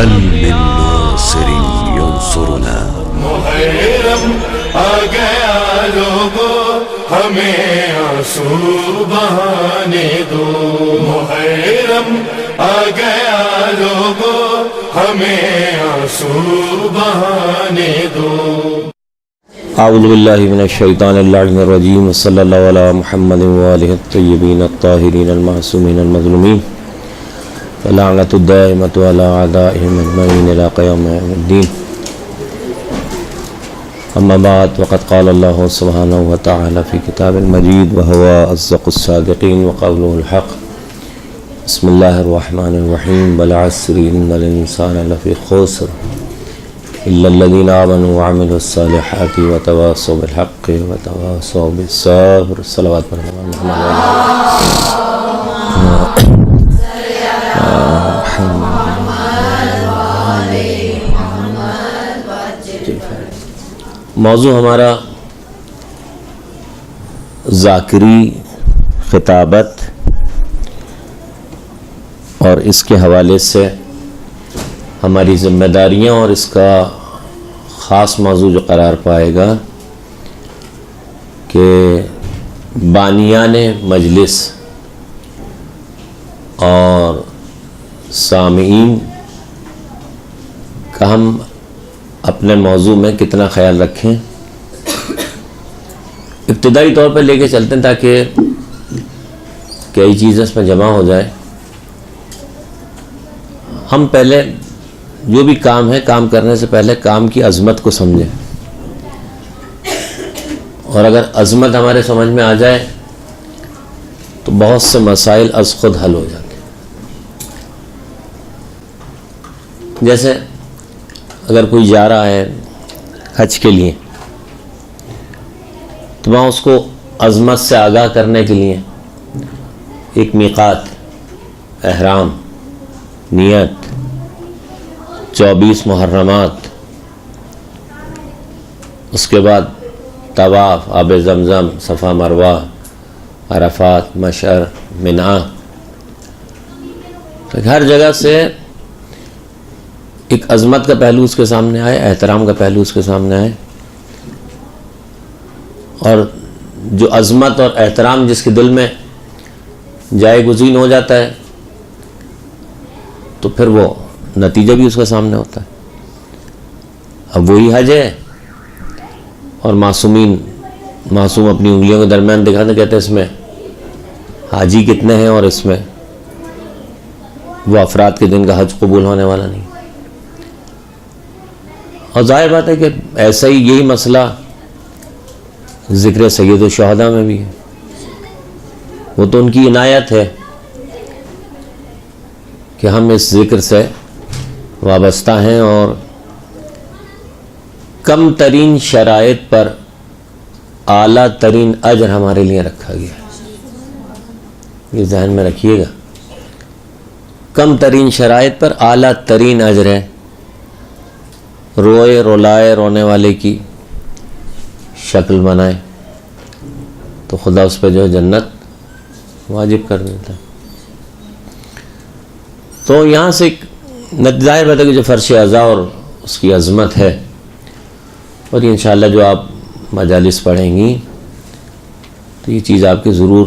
هل من ناصر ينصرنا؟ محرم آ گیا لوگو ہمیں آنسو بہانے دو، محرم آ گیا لوگو ہمیں آنسو بہانے دو۔ اعوذ باللہ من الشیطان اللعین الرجیم، صلی اللہ علی محمد وآلہ الطیبین الطاہرین المعصومین المظلومین، لعنت الدائمۃ علی اعدائہم اجمعین الی قیام یوم الدین۔ اما بعد، وقد قال اللہ سبحانہ وتعالی فی کتاب المجید وہو اصدق الصادقین وقولہ الحق۔ بسم اللہ الرحمن الرحیم، والعصر ان الانسان لفی خسر الا الذین آمنوا وعملوا الصالحات وتواصوا بالحق وتواصوا بالصبر۔ صلوات پر موضوع ہمارا ذاکری خطابت، اور اس کے حوالے سے ہماری ذمہ داریاں اور اس کا خاص موضوع جو قرار پائے گا کہ بانیان مجلس اور سامعین کا ہم اپنے موضوع میں کتنا خیال رکھیں۔ ابتدائی طور پر لے کے چلتے ہیں تاکہ کئی چیزیں اس میں جمع ہو جائیں۔ ہم پہلے جو بھی کام ہے، کام کرنے سے پہلے کام کی عظمت کو سمجھیں، اور اگر عظمت ہمارے سمجھ میں آ جائے تو بہت سے مسائل از خود حل ہو جاتے ہیں۔ جیسے اگر کوئی جا رہا ہے حج کے لیے تو وہاں اس کو عظمت سے آگاہ کرنے کے لیے ایک میقات، احرام، نیت، 24 محرمات، اس کے بعد طواف، آب زمزم، صفا مروہ، عرفات، مشعر، منی، ہر جگہ سے ایک عظمت کا پہلو اس کے سامنے آئے، احترام کا پہلو اس کے سامنے آئے، اور جو عظمت اور احترام جس کے دل میں جائے گزین ہو جاتا ہے تو پھر وہ نتیجہ بھی اس کے سامنے ہوتا ہے۔ اب وہی حج ہے اور معصوم اپنی انگلیوں کے درمیان دکھاتے کہتے ہیں اس میں حاجی کتنے ہیں، اور اس میں وہ افراد کے دن کا حج قبول ہونے والا نہیں۔ اور ظاہر بات ہے کہ ایسا ہی یہی مسئلہ ذکر سید الشہداء میں بھی ہے۔ وہ تو ان کی عنایت ہے کہ ہم اس ذکر سے وابستہ ہیں، اور کم ترین شرائط پر اعلیٰ ترین اجر ہمارے لیے رکھا گیا ہے۔ یہ ذہن میں رکھیے گا، کم ترین شرائط پر اعلیٰ ترین اجر ہے۔ روئے رولائے رونے والے کی شکل بنائے تو خدا اس پہ جو ہے جنت واجب کر دیتا ہے۔ تو یہاں سے ظاہر بات ہے کہ جو فرش اعضاء اور اس کی عظمت ہے، اور یہ انشاءاللہ جو آپ مجالس پڑھیں گی تو یہ چیز آپ کی ضرور،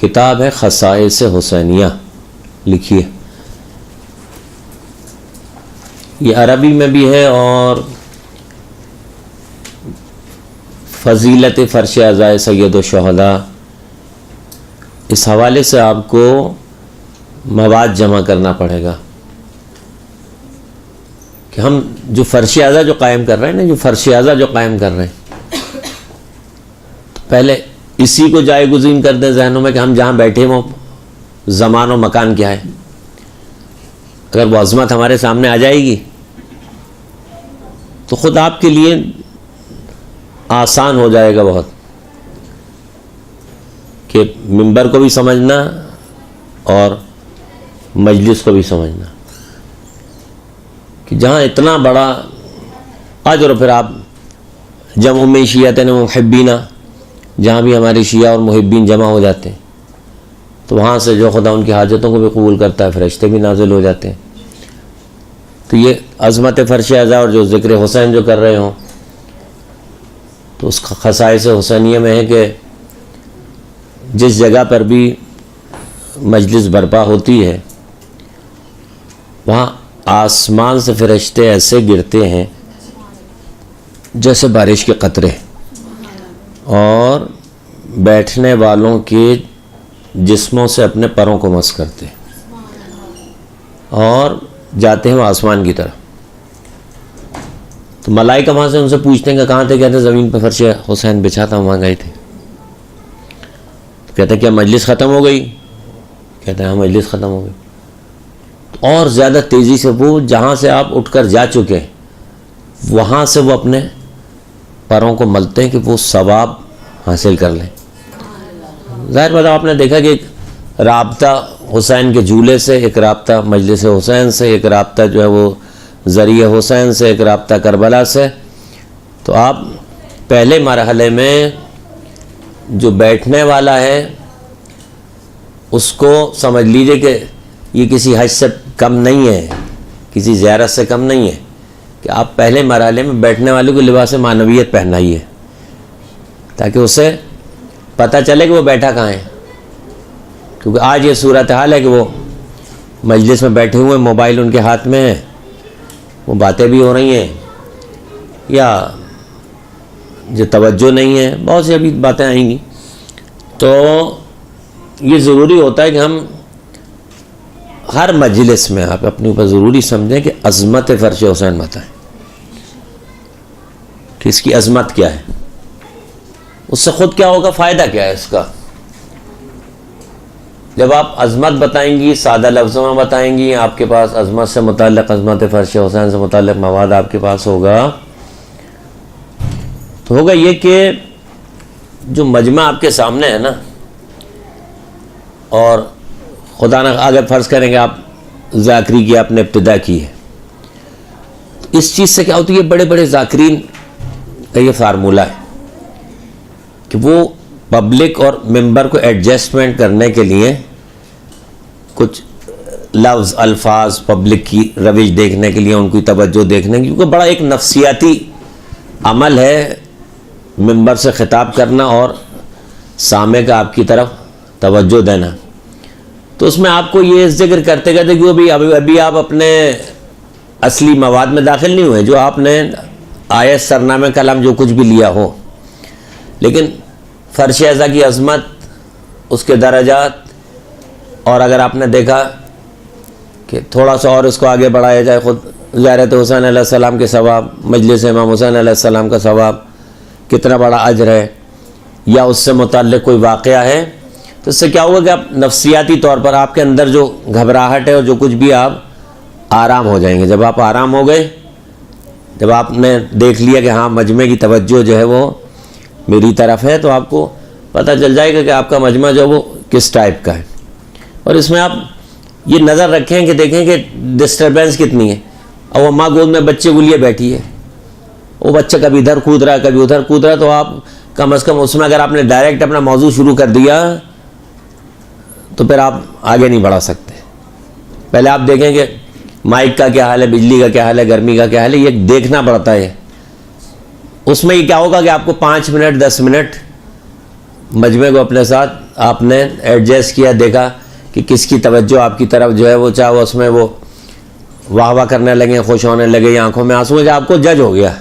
کتاب ہے خصائص حسینیہ، لکھیے، یہ عربی میں بھی ہے، اور فضیلت فرش اعضاء سید الشہداء، اس حوالے سے آپ کو مواد جمع کرنا پڑے گا کہ ہم جو فرش اعضاء جو قائم کر رہے ہیں نا، جو فرش اعضاء جو قائم کر رہے ہیں، تو پہلے اسی کو جائے گزین کر دیں ذہنوں میں کہ ہم جہاں بیٹھے وہ زمان و مکان کیا ہے۔ اگر وہ عظمت ہمارے سامنے آ جائے گی تو خود آپ کے لیے آسان ہو جائے گا بہت، کہ منبر کو بھی سمجھنا اور مجلس کو بھی سمجھنا، کہ جہاں اتنا بڑا اجر، اور پھر آپ جمع میں شیعتین و محبینہ، جہاں بھی ہمارے شیعہ اور محبین جمع ہو جاتے ہیں تو وہاں سے جو خدا ان کی حاجتوں کو بھی قبول کرتا ہے، فرشتے بھی نازل ہو جاتے ہیں۔ تو یہ عظمت فرش اعضا اور جو ذکر حسین جو کر رہے ہوں تو اس خصائص حسینیہ میں ہے کہ جس جگہ پر بھی مجلس برپا ہوتی ہے وہاں آسمان سے فرشتے ایسے گرتے ہیں جیسے بارش کے قطرے، اور بیٹھنے والوں کے جسموں سے اپنے پروں کو مس کرتے اور جاتے ہیں وہ آسمان کی طرف۔ تو ملائکہ وہاں سے ان سے پوچھتے ہیں کہ کہاں تھے؟ کہتے ہیں زمین پہ فرش حسین بچھا تھا، وہاں گئے تھے۔ کہتے ہیں کیا مجلس ختم ہو گئی؟ کہتے ہیں ہاں مجلس ختم ہو گئی۔ اور زیادہ تیزی سے وہ جہاں سے آپ اٹھ کر جا چکے وہاں سے وہ اپنے پروں کو ملتے ہیں کہ وہ ثواب حاصل کر لیں۔ ظاہر بات آپ نے دیکھا کہ ایک رابطہ حسین کے جھولے سے، ایک رابطہ مجلس حسین سے، ایک رابطہ جو ہے وہ ذریعہ حسین سے، ایک رابطہ کربلا سے۔ تو آپ پہلے مرحلے میں جو بیٹھنے والا ہے اس کو سمجھ لیجئے کہ یہ کسی حج سے کم نہیں ہے، کسی زیارت سے کم نہیں ہے، کہ آپ پہلے مرحلے میں بیٹھنے والے کو لباس معنویت پہنائیے تاکہ اسے پتہ چلے کہ وہ بیٹھا کہاں ہے۔ کیونکہ آج یہ صورتحال ہے کہ وہ مجلس میں بیٹھے ہوئے، موبائل ان کے ہاتھ میں ہے، وہ باتیں بھی ہو رہی ہیں یا جو توجہ نہیں ہے، بہت سی ابھی باتیں آئیں گی۔ تو یہ ضروری ہوتا ہے کہ ہم ہر مجلس میں آپ اپنے اوپر ضروری سمجھیں کہ عظمت فرش حسین بتائیں کہ اس کی عظمت کیا ہے، اس سے خود کیا ہوگا، فائدہ کیا ہے اس کا۔ جب آپ عظمت بتائیں گی، سادہ لفظوں میں بتائیں گی، آپ کے پاس عظمت سے متعلق، عظمت فرش حسین سے متعلق مواد آپ کے پاس ہوگا، تو ہوگا یہ کہ جو مجمع آپ کے سامنے ہے نا، اور خدا نہ اگر فرض کریں کہ آپ ذاکری کی آپ نے ابتدا کی ہے، اس چیز سے کیا ہوتی ہے، بڑے بڑے ذاکرین کا یہ فارمولہ ہے کہ وہ پبلک اور ممبر کو ایڈجسٹمنٹ کرنے کے لیے کچھ لفظ الفاظ پبلک کی روش دیکھنے کے لیے، ان کی توجہ دیکھنے کی، کیونکہ بڑا ایک نفسیاتی عمل ہے ممبر سے خطاب کرنا اور سامع کا آپ کی طرف توجہ دینا۔ تو اس میں آپ کو یہ ذکر کرتے کرتے کہ ابھی آپ اپنے اصلی مواد میں داخل نہیں ہوئے، جو آپ نے آیت، سرنامہ، کلام جو کچھ بھی لیا ہو، لیکن فرش اعضا کی عظمت، اس کے درجات، اور اگر آپ نے دیکھا کہ تھوڑا سا اور اس کو آگے بڑھایا جائے، خود زیارت حسین علیہ السلام کے ثواب، مجلس امام حسین علیہ السلام کا ثواب کتنا بڑا اجر ہے، یا اس سے متعلق کوئی واقعہ ہے، تو اس سے کیا ہوگا کہ آپ نفسیاتی طور پر آپ کے اندر جو گھبراہٹ ہے اور جو کچھ بھی، آپ آرام ہو جائیں گے۔ جب آپ آرام ہو گئے، جب آپ نے دیکھ لیا کہ ہاں مجمع کی توجہ جو ہے وہ میری طرف ہے، تو آپ کو پتہ چل جائے گا کہ آپ کا مجمع جو وہ کس ٹائپ کا ہے۔ اور اس میں آپ یہ نظر رکھیں کہ دیکھیں کہ ڈسٹربینس کتنی ہے۔ اور وہ ماں گود میں بچے کو لیے بیٹھی ہے، وہ بچہ کبھی ادھر کود رہا ہے کبھی ادھر کود رہا ہے، تو آپ کم از کم اس میں اگر آپ نے ڈائریکٹ اپنا موضوع شروع کر دیا تو پھر آپ آگے نہیں بڑھا سکتے۔ پہلے آپ دیکھیں کہ مائک کا کیا حال ہے، بجلی کا کیا حال ہے، گرمی کا کیا حال ہے، یہ دیکھنا پڑتا ہے۔ اس میں یہ کیا ہوگا کہ آپ کو 5 منٹ 10 منٹ مجمع کو اپنے ساتھ آپ نے ایڈجسٹ کیا، دیکھا کہ کس کی توجہ آپ کی طرف جو ہے وہ چاہے اس میں وہ واہ واہ کرنے لگے، خوش ہونے لگے، یا آنکھوں میں آنسو، آپ کو جج ہو گیا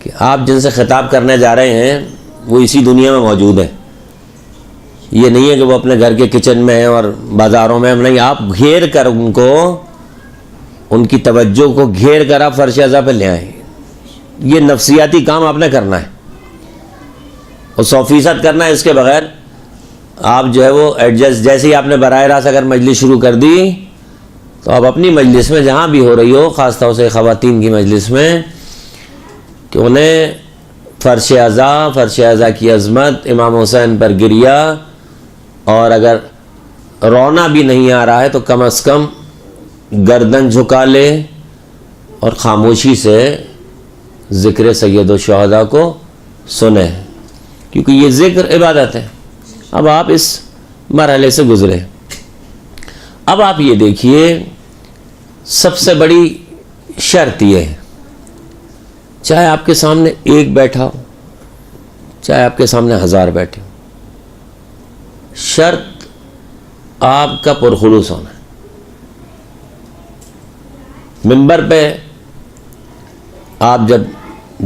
کہ آپ جن سے خطاب کرنے جا رہے ہیں وہ اسی دنیا میں موجود ہیں۔ یہ نہیں ہے کہ وہ اپنے گھر کے کچن میں ہیں اور بازاروں میں، نہیں، آپ گھیر کر ان کو، ان کی توجہ کو گھیر کر آپ فرش اعضا پہ لے آئیں۔ یہ نفسیاتی کام آپ نے کرنا ہے اور 100% کرنا ہے، اس کے بغیر آپ جو ہے وہ ایڈجسٹ، جیسے ہی آپ نے براہ راست اگر مجلس شروع کر دی تو آپ اپنی مجلس میں جہاں بھی ہو رہی ہو، خاص طور سے خواتین کی مجلس میں، کہ انہیں فرش اعضا کی عظمت، امام حسین پر گریا، اور اگر رونا بھی نہیں آ رہا ہے تو کم از کم گردن جھکا لے اور خاموشی سے ذکر سید الشہداء کو سنے، کیونکہ یہ ذکر عبادت ہے۔ اب آپ اس مرحلے سے گزرے، اب آپ یہ دیکھیے سب سے بڑی شرط یہ ہے، چاہے آپ کے سامنے ایک بیٹھا ہو، چاہے آپ کے سامنے 1000 بیٹھے ہو، شرط آپ کا پرخلوص ہونا ہے۔ منبر پہ آپ جب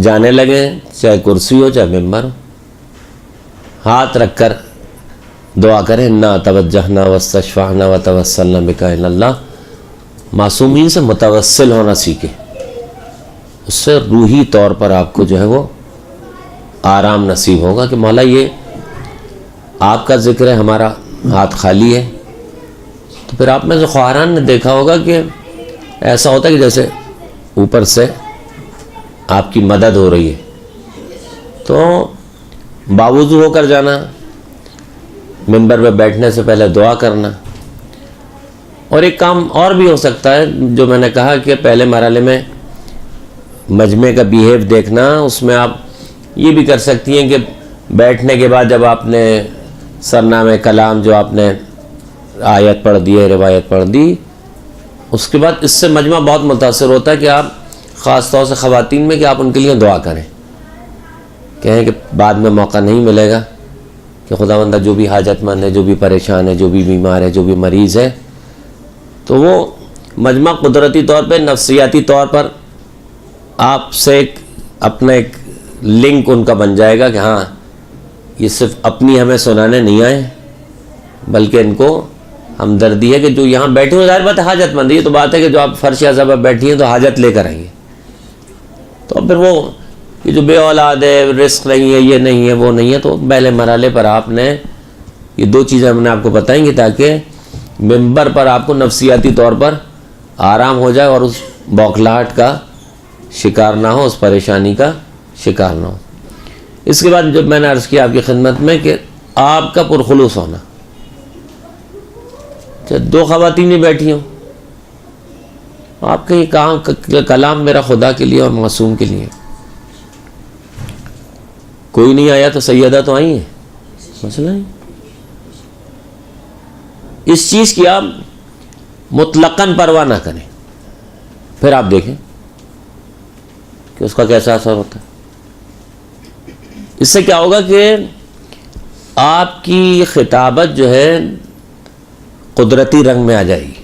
جانے لگے، چاہے کرسی ہو چاہے ممبر ہو، ہاتھ رکھ کر دعا کریں، انا توجہنا واستشفعنا وتوسلنا بک الی اللہ۔ معصومین سے متوسل ہونا سیکھیں، اس سے روحی طور پر آپ کو جو ہے وہ آرام نصیب ہوگا کہ مولا یہ آپ کا ذکر ہے، ہمارا ہاتھ خالی ہے۔ تو پھر آپ میں سے خواہران نے دیکھا ہوگا کہ ایسا ہوتا ہے کہ جیسے اوپر سے آپ کی مدد ہو رہی ہے، تو باوضو ہو کر جانا، منبر پہ بیٹھنے سے پہلے دعا کرنا۔ اور ایک کام اور بھی ہو سکتا ہے جو میں نے کہا کہ پہلے مرحلے میں مجمع کا بیہیو دیکھنا، اس میں آپ یہ بھی کر سکتی ہیں کہ بیٹھنے کے بعد جب آپ نے سرنامہ کلام جو آپ نے آیت پڑھ دی ہے، روایت پڑھ دی، اس کے بعد اس سے مجمع بہت متاثر ہوتا ہے کہ آپ خاص طور سے خواتین میں کہ آپ ان کے لیے دعا کریں، کہیں کہ بعد میں موقع نہیں ملے گا کہ خداوندہ جو بھی حاجت مند ہے، جو بھی پریشان ہے، جو بھی بیمار ہے، جو بھی مریض ہے، تو وہ مجمع قدرتی طور پہ نفسیاتی طور پر آپ سے اپنا ایک لنک ان کا بن جائے گا کہ ہاں یہ صرف اپنی ہمیں سنانے نہیں آئے، بلکہ ان کو ہمدردی ہے کہ جو یہاں بیٹھے ہوئے، ظاہر بات ہے حاجت مند ہے، یہ تو بات ہے کہ جو آپ فرش اعظم پر بیٹھی ہیں تو حاجت لے کر آئیں گے، تو پھر وہ یہ جو بے اولاد ہے، رزق نہیں ہے، یہ نہیں ہے، وہ نہیں ہے، تو پہلے مرحلے پر آپ نے یہ 2 چیزیں ہم نے آپ کو بتائیں گے تاکہ منبر پر آپ کو نفسیاتی طور پر آرام ہو جائے اور اس بوکھلاہٹ کا شکار نہ ہو، اس پریشانی کا شکار نہ ہو۔ اس کے بعد جب میں نے عرض کیا آپ کی خدمت میں کہ آپ کا پرخلوص ہونا، چاہے 2 خواتین ہی بیٹھی ہوں، آپ کا یہ کلام میرا خدا کے لیے اور معصوم کے لیے، کوئی نہیں آیا تو سیدہ تو آئی ہیں، مسئلہ نہیں، اس چیز کی آپ مطلقاً پرواہ نہ کریں، پھر آپ دیکھیں کہ اس کا کیسا اثر ہوتا ہے۔ اس سے کیا ہوگا کہ آپ کی خطابت جو ہے قدرتی رنگ میں آ جائے گی،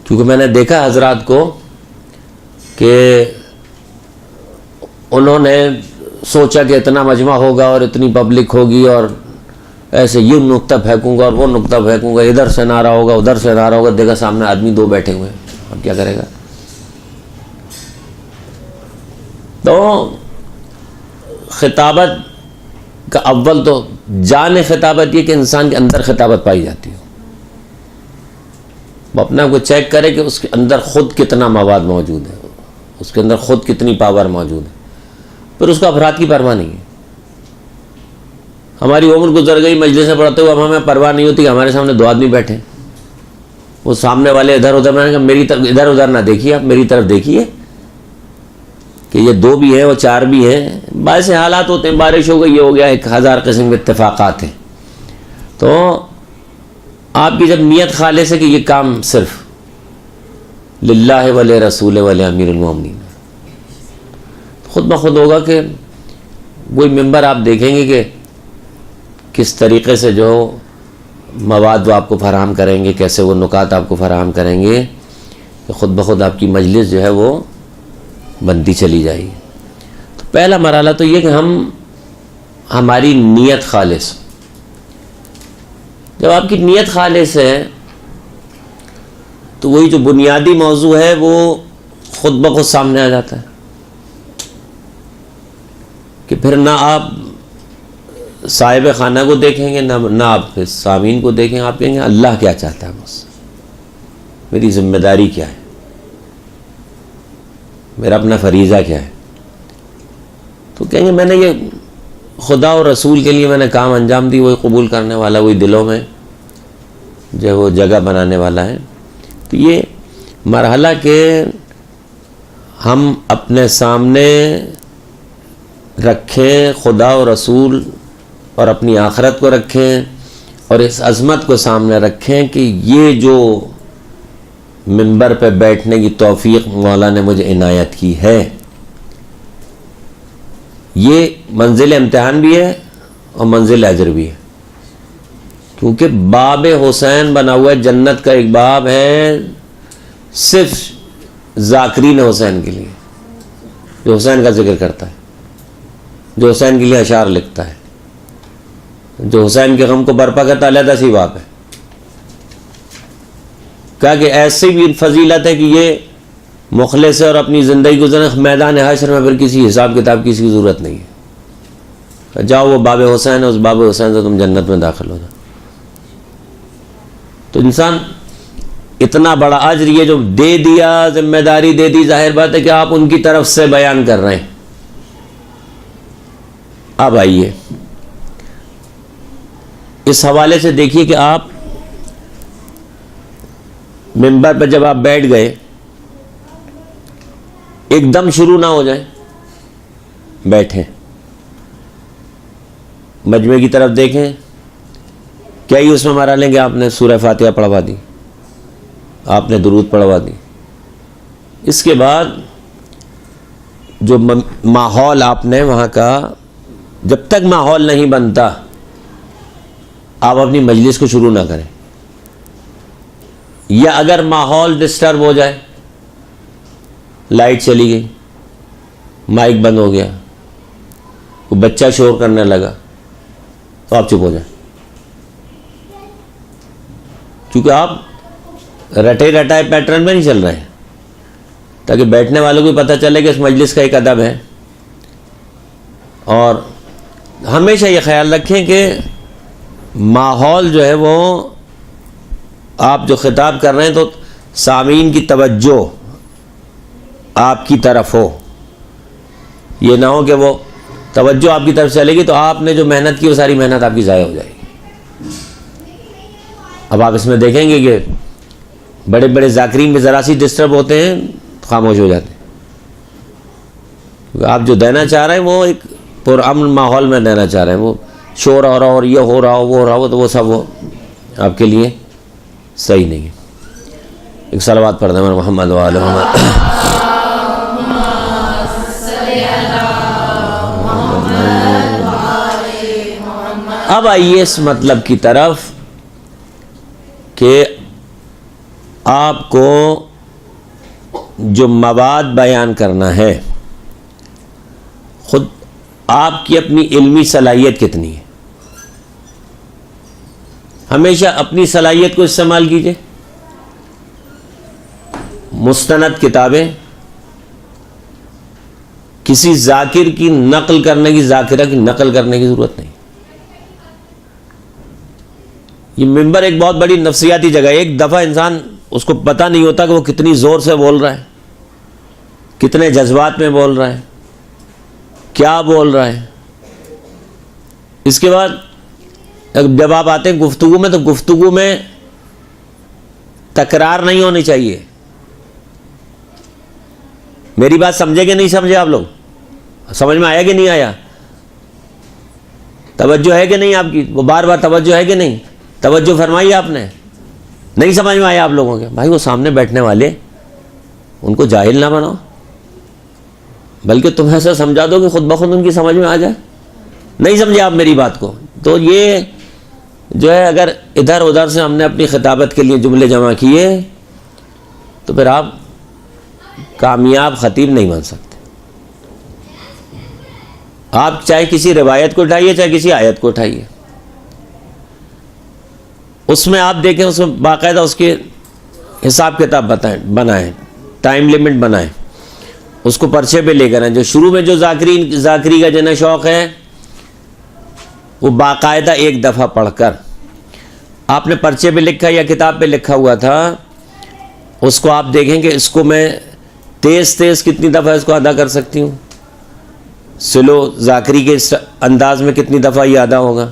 کیونکہ میں نے دیکھا حضرات کو کہ انہوں نے سوچا کہ اتنا مجمع ہوگا اور اتنی پبلک ہوگی اور ایسے یہ نقطہ پھینکوں گا اور وہ نقطہ پھینکوں گا، ادھر سے نعرہ ہوگا ادھر سے نعرہ ہوگا، دیکھا سامنے آدمی 2 بیٹھے ہوئے ہیں، اب کیا کرے گا؟ تو خطابت کا اول تو جان خطابت یہ کہ انسان کے اندر خطابت پائی جاتی ہے، وہ اپنا کو چیک کرے کہ اس کے اندر خود کتنا مواد موجود ہے، اس کے اندر خود کتنی پاور موجود ہے، پھر اس کو افراد کی پرواہ نہیں ہے۔ ہماری عمر گزر گئی مجلس سے پڑھتے ہوئے، اب ہمیں پرواہ نہیں ہوتی کہ ہمارے سامنے 2 آدمی بیٹھے، وہ سامنے والے ادھر ادھر، میں نے کہا میری طرف ادھر ادھر نہ دیکھیے، آپ میری طرف دیکھیے کہ یہ 2 بھی ہیں وہ 4 بھی ہیں، باعث حالات ہوتے ہیں، بارش ہو گئی، یہ ہو گیا، 1000 قسم کے اتفاقات ہیں۔ تو آپ کی جب نیت خالص ہے کہ یہ کام صرف للہ ولی رسول ولی امیر المومنین، خود بخود ہوگا کہ وہی ممبر آپ دیکھیں گے کہ کس طریقے سے جو مواد وہ آپ کو فراہم کریں گے، کیسے وہ نکات آپ کو فراہم کریں گے، کہ خود بخود آپ کی مجلس جو ہے وہ بنتی چلی جائے گی۔ تو پہلا مرحلہ تو یہ کہ ہماری نیت خالص، جب آپ کی نیت خالص ہے تو وہی جو بنیادی موضوع ہے وہ خود بخود سامنے آ جاتا ہے، کہ پھر نہ آپ صاحب خانہ کو دیکھیں گے، نہ آپ سامعین کو دیکھیں، آپ کہیں گے اللہ کیا چاہتا ہے مجھ سے، میری ذمہ داری کیا ہے، میرا اپنا فریضہ کیا ہے۔ تو کہیں گے میں نے یہ خدا اور رسول کے لیے میں نے کام انجام دی، وہی قبول کرنے والا، وہی دلوں میں جو وہ جگہ بنانے والا ہے۔ تو یہ مرحلہ کہ ہم اپنے سامنے رکھیں خدا و رسول اور اپنی آخرت کو رکھیں اور اس عظمت کو سامنے رکھیں کہ یہ جو منبر پہ بیٹھنے کی توفیق مولا نے مجھے عنایت کی ہے. یہ منزل امتحان بھی ہے اور منزل اجر بھی ہے، کیونکہ باب حسین بنا ہوا ہے. جنت کا ایک باب ہے صرف ذاکرین حسین کے لیے، جو حسین کا ذکر کرتا ہے، جو حسین کے لیے اشعار لکھتا ہے، جو حسین کے غم کو برپا کرتا ہے. علیحدہ سی باب ہے. کہا کہ ایسی بھی فضیلت ہے کہ یہ مخلص ہے اور اپنی زندگی گزرنے میدان حشر میں پھر کسی حساب کتاب کی ضرورت نہیں ہے. جاؤ وہ باب حسین ہے، اس باب حسین سے تم جنت میں داخل ہو جاؤ. تو انسان اتنا بڑا اجر یہ جو دے دیا، ذمہ داری دے دی، ظاہر بات ہے کہ آپ ان کی طرف سے بیان کر رہے ہیں. اب آئیے اس حوالے سے دیکھیے کہ آپ منبر پہ جب آپ بیٹھ گئے ایک دم شروع نہ ہو جائیں، بیٹھیں، مجمع کی طرف دیکھیں. کیا ہی اس میں مرا لیں گے؟ آپ نے سورہ فاتحہ پڑھوا دی، آپ نے درود پڑھوا دی. اس کے بعد جو ماحول آپ نے وہاں کا، جب تک ماحول نہیں بنتا آپ اپنی مجلس کو شروع نہ کریں. یا اگر ماحول ڈسٹرب ہو جائے، لائٹ چلی گئی، مائک بند ہو گیا، کوئی بچہ شور کرنے لگا، تو آپ چپ ہو جائیں. کیونکہ آپ رٹے رٹائے پیٹرن میں نہیں چل رہے ہیں، تاکہ بیٹھنے والوں کو پتہ چلے کہ اس مجلس کا ایک ادب ہے. اور ہمیشہ یہ خیال رکھیں کہ ماحول جو ہے وہ آپ جو خطاب کر رہے ہیں تو سامعین کی توجہ آپ کی طرف ہو. یہ نہ ہو کہ وہ توجہ آپ کی طرف چلے گی تو آپ نے جو محنت کی وہ ساری محنت آپ کی ضائع ہو جائے گی. اب آپ اس میں دیکھیں گے کہ بڑے بڑے ذاکرین میں ذرا سی ڈسٹرب ہوتے ہیں، خاموش ہو جاتے ہیں. آپ جو دینا چاہ رہے ہیں وہ ایک پرامن ماحول میں دینا چاہ رہے ہیں، وہ شور ہو رہا ہو اور یہ ہو رہا ہو وہ ہو رہا ہو تو وہ سب وہ آپ کے لیے صحیح نہیں ہے. ایک صلوات پڑھ دیں محمد و آل محمد. اب آئیے اس مطلب کی طرف کہ آپ کو جو مواد بیان کرنا ہے، خود آپ کی اپنی علمی صلاحیت کتنی ہے. ہمیشہ اپنی صلاحیت کو استعمال کیجئے. مستند کتابیں کسی ذاکر کی نقل کرنے کی، ذاکرہ کی نقل کرنے کی ضرورت نہیں. یہ منبر ایک بہت بڑی نفسیاتی جگہ ہے. ایک دفعہ انسان اس کو پتہ نہیں ہوتا کہ وہ کتنی زور سے بول رہا ہے، کتنے جذبات میں بول رہا ہے، کیا بول رہا ہے. اس کے بعد جب آپ آتے ہیں گفتگو میں تو گفتگو میں تکرار نہیں ہونی چاہیے. میری بات سمجھے کہ نہیں سمجھے؟ آپ لوگ سمجھ میں آیا کہ نہیں آیا؟ توجہ ہے کہ نہیں آپ کی؟ وہ بار بار توجہ ہے کہ نہیں؟ توجہ فرمائی آپ نے؟ نہیں سمجھ میں آیا آپ لوگوں کے؟ بھائی وہ سامنے بیٹھنے والے ان کو جاہل نہ بناؤ، بلکہ تم ایسا سمجھا دو کہ خود بخود ان کی سمجھ میں آ جائے. نہیں سمجھے آپ میری بات کو؟ تو یہ جو ہے اگر ادھر ادھر سے ہم نے اپنی خطابت کے لیے جملے جمع کیے تو پھر آپ کامیاب خطیب نہیں بن سکتے. آپ چاہے کسی روایت کو اٹھائیے چاہے کسی آیت کو اٹھائیے، اس میں آپ دیکھیں، اس میں باقاعدہ اس کے حساب کتاب بنائیں، ٹائم لیمٹ بنائیں، اس کو پرچے پہ لے کر آئیں. جو شروع میں جو ذاکری کا جنہیں شوق ہے وہ باقاعدہ ایک دفعہ پڑھ کر آپ نے پرچے پہ لکھا یا کتاب پہ لکھا ہوا تھا، اس کو آپ دیکھیں کہ اس کو میں تیز کتنی دفعہ اس کو ادا کر سکتی ہوں، سلو ذاکری کے انداز میں کتنی دفعہ یہ ادا ہوگا.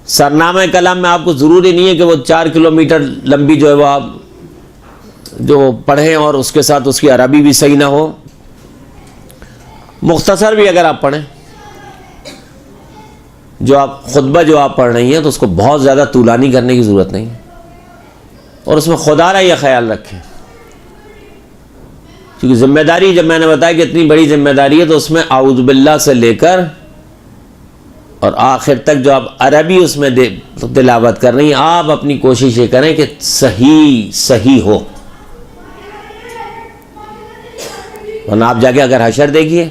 سرنامہ کلام میں آپ کو ضروری نہیں ہے کہ وہ 4 کلومیٹر لمبی جو ہے وہ آپ جو پڑھیں اور اس کے ساتھ اس کی عربی بھی صحیح نہ ہو. مختصر بھی اگر آپ پڑھیں، جو آپ خطبہ جو آپ پڑھ رہی ہیں تو اس کو بہت زیادہ طولانی کرنے کی ضرورت نہیں ہے. اور اس میں خدا را یہ خیال رکھیں کیونکہ ذمہ داری جب میں نے بتایا کہ اتنی بڑی ذمہ داری ہے تو اس میں اعوذ باللہ سے لے کر اور آخر تک جو آپ عربی اس میں تلاوت کر رہی ہیں، آپ اپنی کوشش یہ کریں کہ صحیح ہو، ورنہ آپ جا کے اگر حشر دیکھیے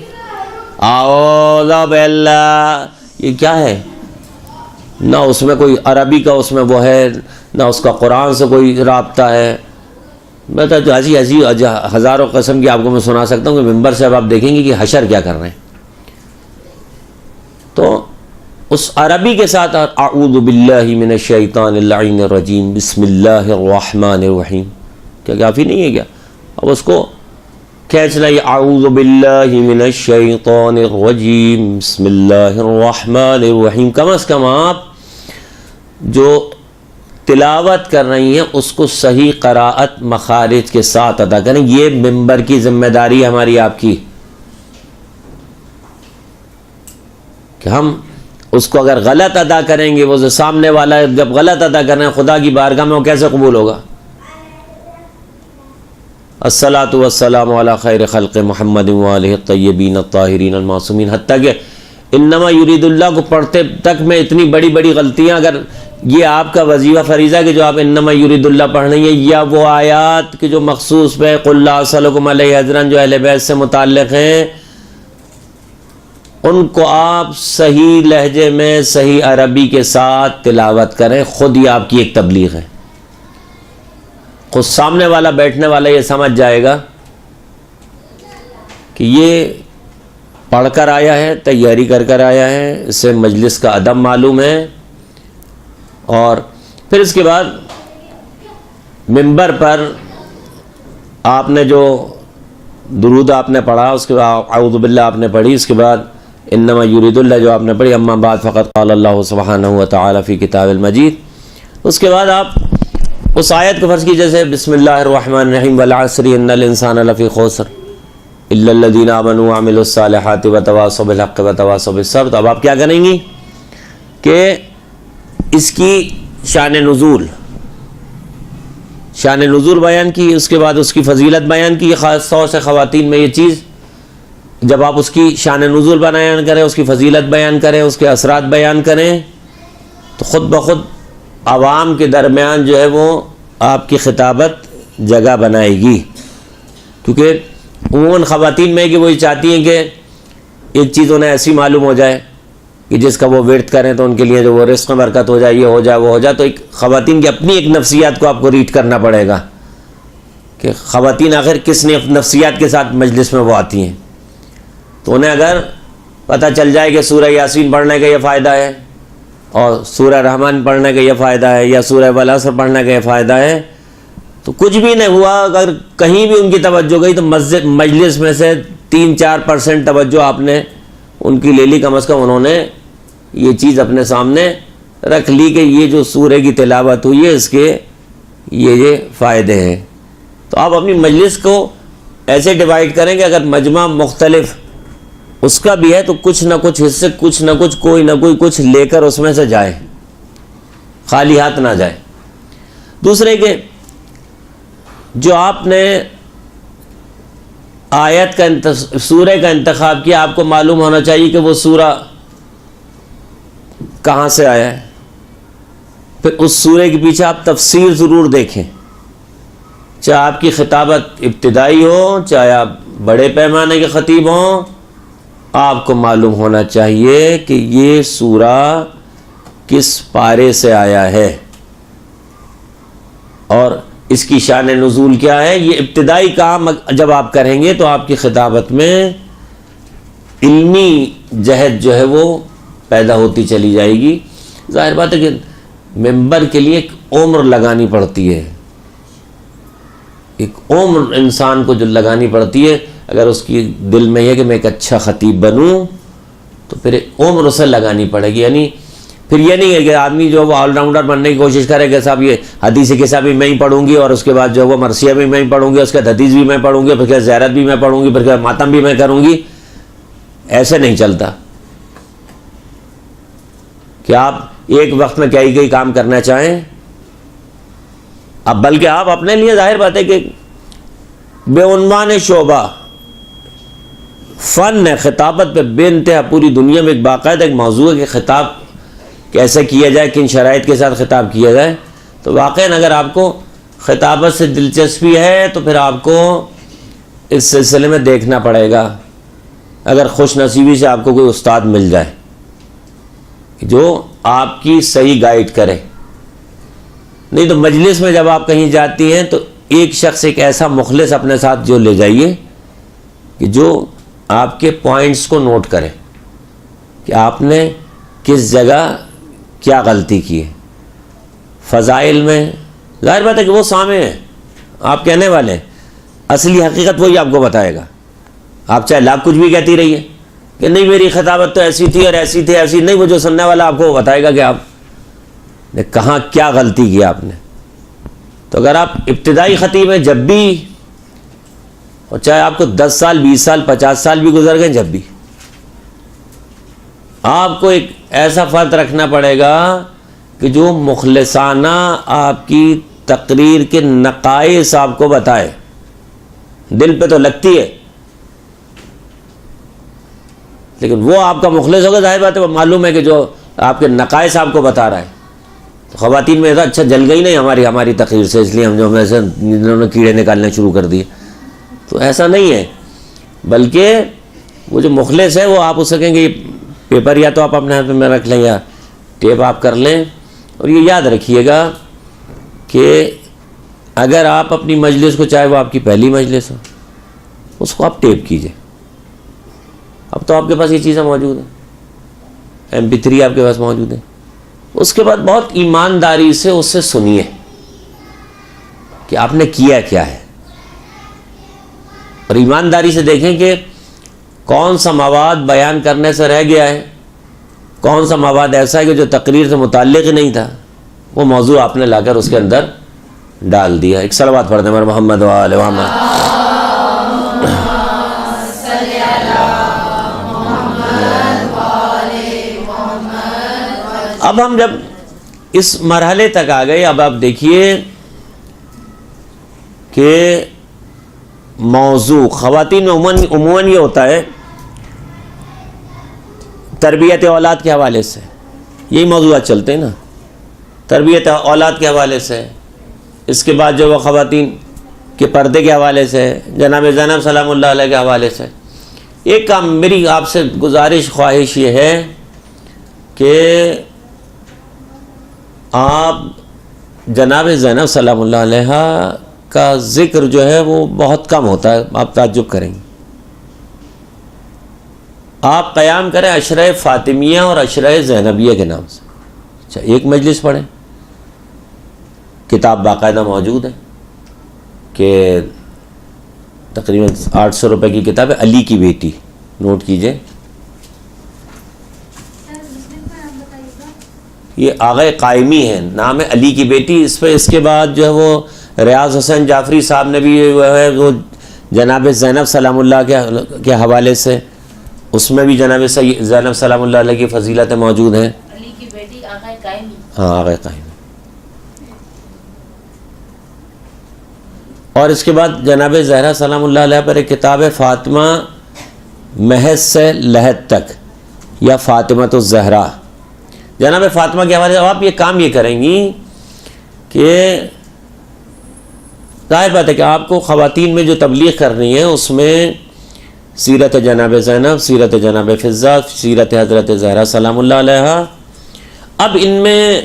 اعوذ باللہ، یہ کیا ہے؟ نہ اس میں کوئی عربی کا اس میں وہ ہے، نہ اس کا قرآن سے کوئی رابطہ ہے۔ میں تو ایسی ہزاروں قسم کی آپ کو میں سنا سکتا ہوں کہ ممبر سے اب آپ دیکھیں گے کہ حشر کیا کر رہے ہیں۔ تو اس عربی کے ساتھ اعوذ باللہ من الشیطان اللعین الرجیم بسم اللہ الرحمن الرحیم، کیا کافی نہیں ہے کیا؟ اب اس کو کھینچنا، یہ اعوذ باللہ من الشیطان الرجیم بسم اللہ الرحمن الرحیم، کم از کم آپ جو تلاوت کر رہی ہیں اس کو صحیح قراءت مخارج کے ساتھ ادا کریں۔ یہ ممبر کی ذمہ داری ہے ہماری آپ کی کہ ہم اس کو اگر غلط ادا کریں گے، وہ جو سامنے والا جب غلط ادا کر رہے ہیں خدا کی بارگاہ میں وہ کیسے قبول ہوگا؟ الصلاۃ والسلام علی خیر خلق محمد وآلہ الطیبین الطاہرین المعصومین، حتیٰ کہ انما یرید اللہ کو پڑھتے تک میں اتنی بڑی بڑی غلطیاں، اگر یہ آپ کا وظیفہ فریضہ کہ جو آپ انما یرید اللہ پڑھ رہی ہیں، یا وہ آیات کہ جو مخصوص پہ قل لا اسألکم علیہ اجرا جو اہل بیت سے متعلق ہیں، ان کو آپ صحیح لہجے میں صحیح عربی کے ساتھ تلاوت کریں، خود ہی آپ کی ایک تبلیغ ہے۔ خود سامنے والا بیٹھنے والا یہ سمجھ جائے گا کہ یہ پڑھ کر آیا ہے، تیاری کر کر آیا ہے، اسے مجلس کا ادب معلوم ہے۔ اور پھر اس کے بعد ممبر پر آپ نے جو درود آپ نے پڑھا، اس کے بعد اعوذ باللہ آپ نے پڑھی، اس کے بعد انما یرید اللہ جو آپ نے پڑھی، اما بعد فقط قال اللہ سبحانہ وتعالی فی کتاب المجید، اس کے بعد آپ اس آیت کو فرض کی جیسے بسم اللہ الرحمن الرحیم والعصر ان الانسان لفی خسر الا الذین آمنوا وعملوا الصالحات وتواصوا بالحق وتواصوا بالصبر۔ تو اب آپ کیا کریں گی کہ اس کی شان نزول بیان کی، اس کے بعد اس کی فضیلت بیان کی۔ خاص طور سے خواتین میں یہ چیز جب آپ اس کی شان نزول بیان کریں، اس کی فضیلت بیان کریں، اس کے اثرات بیان کریں، تو خود بخود عوام کے درمیان جو ہے وہ آپ کی خطابت جگہ بنائے گی، کیونکہ عموماً خواتین میں کہ وہ یہ چاہتی ہیں کہ ایک چیز انہیں ایسی معلوم ہو جائے کہ جس کا وہ ورد کریں تو ان کے لیے جو وہ رزق میں برکت ہو جائے، یہ ہو جائے وہ ہو جائے۔ تو ایک خواتین کی اپنی ایک نفسیات کو آپ کو ریڈ کرنا پڑے گا کہ خواتین آخر کس نفسیات کے ساتھ مجلس میں وہ آتی ہیں۔ تو انہیں اگر پتہ چل جائے کہ سورہ یاسین پڑھنے کا یہ فائدہ ہے اور سورہ رحمان پڑھنے کا یہ فائدہ ہے یا سورہ والعصر پڑھنے کا یہ فائدہ ہے، تو کچھ بھی نہیں ہوا، اگر کہیں بھی ان کی توجہ گئی تو مجلس میں سے 3-4% توجہ آپ نے ان کی لے لی، کم از کم انہوں نے یہ چیز اپنے سامنے رکھ لی کہ یہ جو سورہ کی تلاوت ہوئی ہے اس کے یہ فائدے ہیں۔ تو آپ اپنی مجلس کو ایسے ڈیوائیڈ کریں کہ اگر مجمع مختلف اس کا بھی ہے تو کچھ نہ کچھ حصے، کچھ نہ کچھ، کوئی نہ کوئی کچھ لے کر اس میں سے جائے، خالی ہاتھ نہ جائے۔ دوسرے کہ جو آپ نے آیت کا سورہ کا انتخاب کیا، آپ کو معلوم ہونا چاہیے کہ وہ سورہ کہاں سے آیا ہے۔ پھر اس سورہ کے پیچھے آپ تفسیر ضرور دیکھیں، چاہے آپ کی خطابت ابتدائی ہو، چاہے آپ بڑے پیمانے کے خطیب ہوں، آپ کو معلوم ہونا چاہیے کہ یہ سورہ کس پارے سے آیا ہے اور اس کی شان نزول کیا ہے۔ یہ ابتدائی کام جب آپ کریں گے تو آپ کی خطابت میں علمی جہد جو ہے وہ پیدا ہوتی چلی جائے گی۔ ظاہر بات ہے کہ ممبر کے لیے ایک عمر لگانی پڑتی ہے، ایک عمر انسان کو جو لگانی پڑتی ہے۔ اگر اس کی دل میں یہ کہ میں ایک اچھا خطیب بنوں تو پھر ایک عمر اسے لگانی پڑے گی۔ یعنی پھر یہ نہیں ہے کہ آدمی جو وہ آل راؤنڈر بننے کی کوشش کرے کہ صاحب یہ حدیث قصہ بھی میں ہی پڑھوں گی اور اس کے بعد جو وہ مرثیہ بھی میں ہی پڑھوں گی، اس کے حدیث بھی میں پڑھوں گی، پھر زیارت بھی میں پڑھوں گی، پھر ماتم بھی میں کروں گی۔ ایسے نہیں چلتا کہ آپ ایک وقت میں کئی کام کرنا چاہیں۔ اب بلکہ آپ اپنے لیے ظاہر بات ہے کہ بے عنوان شعبہ فن ہے خطابت پہ بے انتہا، پوری دنیا میں ایک باقاعدہ ایک موضوع ہے کہ خطاب کیسے کیا جائے، کن شرائط کے ساتھ خطاب کیا جائے. تو واقعاً اگر آپ کو خطابت سے دلچسپی ہے تو پھر آپ کو اس سلسلے میں دیکھنا پڑے گا، اگر خوش نصیبی سے آپ کو کوئی استاد مل جائے جو آپ کی صحیح گائیڈ کرے. نہیں تو مجلس میں جب آپ کہیں جاتی ہیں تو ایک شخص ایک ایسا مخلص اپنے ساتھ جو لے جائیے کہ جو آپ کے پوائنٹس کو نوٹ کرے کہ آپ نے کس جگہ کیا غلطی کی ہے. فضائل میں ظاہر بات ہے کہ وہ سامع ہیں، آپ کہنے والے ہیں، اصلی حقیقت وہی آپ کو بتائے گا. آپ چاہے لاکھ کچھ بھی کہتی رہیے کہ نہیں میری خطابت تو ایسی تھی اور ایسی تھی ایسی، نہیں، وہ جو سننے والا آپ کو بتائے گا کہ آپ نے کہاں کیا غلطی کی آپ نے. تو اگر آپ ابتدائی خطیب ہیں جب بھی، اور چاہے آپ کو 10 سال 20 سال 50 سال بھی گزر گئے، جب بھی آپ کو ایک ایسا فرد رکھنا پڑے گا کہ جو مخلصانہ آپ کی تقریر کے نقائص آپ کو بتائے. دل پہ تو لگتی ہے لیکن وہ آپ کا مخلص ہوگا، ظاہر بات ہے معلوم ہے کہ جو آپ کے نقائص آپ کو بتا رہا ہے. تو خواتین میں ایسا اچھا جل گئی نہیں ہماری تقریر سے، اس لیے ہم جو ایسے انہوں نے کیڑے نکالنے شروع کر دیے. تو ایسا نہیں ہے، بلکہ وہ جو مخلص ہے وہ آپ اسے کہیں گے یہ پیپر یا تو آپ اپنے ہاتھ میں رکھ لیں یا ٹیپ آپ کر لیں. اور یہ یاد رکھیے گا کہ اگر آپ اپنی مجلس کو، چاہے وہ آپ کی پہلی مجلس ہو، اس کو آپ ٹیپ کیجئے. اب تو آپ کے پاس یہ چیزیں موجود ہیں، MP3 آپ کے پاس موجود ہے. اس کے بعد بہت ایمانداری سے اس سے سنیے کہ آپ نے کیا کیا ہے، اور ایمانداری سے دیکھیں کہ کون سا مواد بیان کرنے سے رہ گیا ہے، کون سا مواد ایسا ہے کہ جو تقریر سے متعلق ہی نہیں تھا، وہ موضوع آپ نے لا کر اس کے اندر ڈال دیا. ایک صلوات پڑھتے ہیں محمد و آل محمد. اب ہم جب اس مرحلے تک آ گئے، اب آپ دیکھیے کہ موضوع خواتین میں عموماً یہ ہوتا ہے تربیت اولاد کے حوالے سے، یہی موضوعات چلتے ہیں نا، تربیت اولاد کے حوالے سے. اس کے بعد جو وہ خواتین کے پردے کے حوالے سے، جناب زینب سلام اللہ علیہ کے حوالے سے. ایک کام میری آپ سے گزارش خواہش یہ ہے کہ آپ جناب زینب سلام اللہ علیہ کا ذکر جو ہے وہ بہت کم ہوتا ہے، آپ تعجب کریں گے. آپ قیام کریں عشرہ فاطمیہ اور عشرہ زینبیہ کے نام سے. اچھا، ایک مجلس پڑھیں، کتاب باقاعدہ موجود ہے کہ تقریباً 800 روپے کی کتاب ہے، علی کی بیٹی، نوٹ کیجئے. یہ آغا قائمی ہے، نام ہے علی کی بیٹی. اس پہ اس کے بعد جو ہے وہ ریاض حسین جعفری صاحب نے بھی وہ جناب زینب سلام اللہ کے حوالے سے، اس میں بھی جناب زینب سلام اللہ علیہ کی فضیلتیں موجود ہیں. علی کی بیٹی آغا قائمی. ہاں، آغا قائمی. اور اس کے بعد جناب زہرا سلام اللہ علیہ پر ایک کتاب ہے فاطمہ محض سے لحد تک، یا فاطمۃ الزہرا. جناب فاطمہ کے حوالے سے آپ یہ کام یہ کریں گی کہ ظاہر بات ہے کہ آپ کو خواتین میں جو تبلیغ کرنی ہے اس میں سیرت جناب زینب، سیرت جناب فضہ، سیرت حضرت زہرا سلام اللہ علیہ. اب ان میں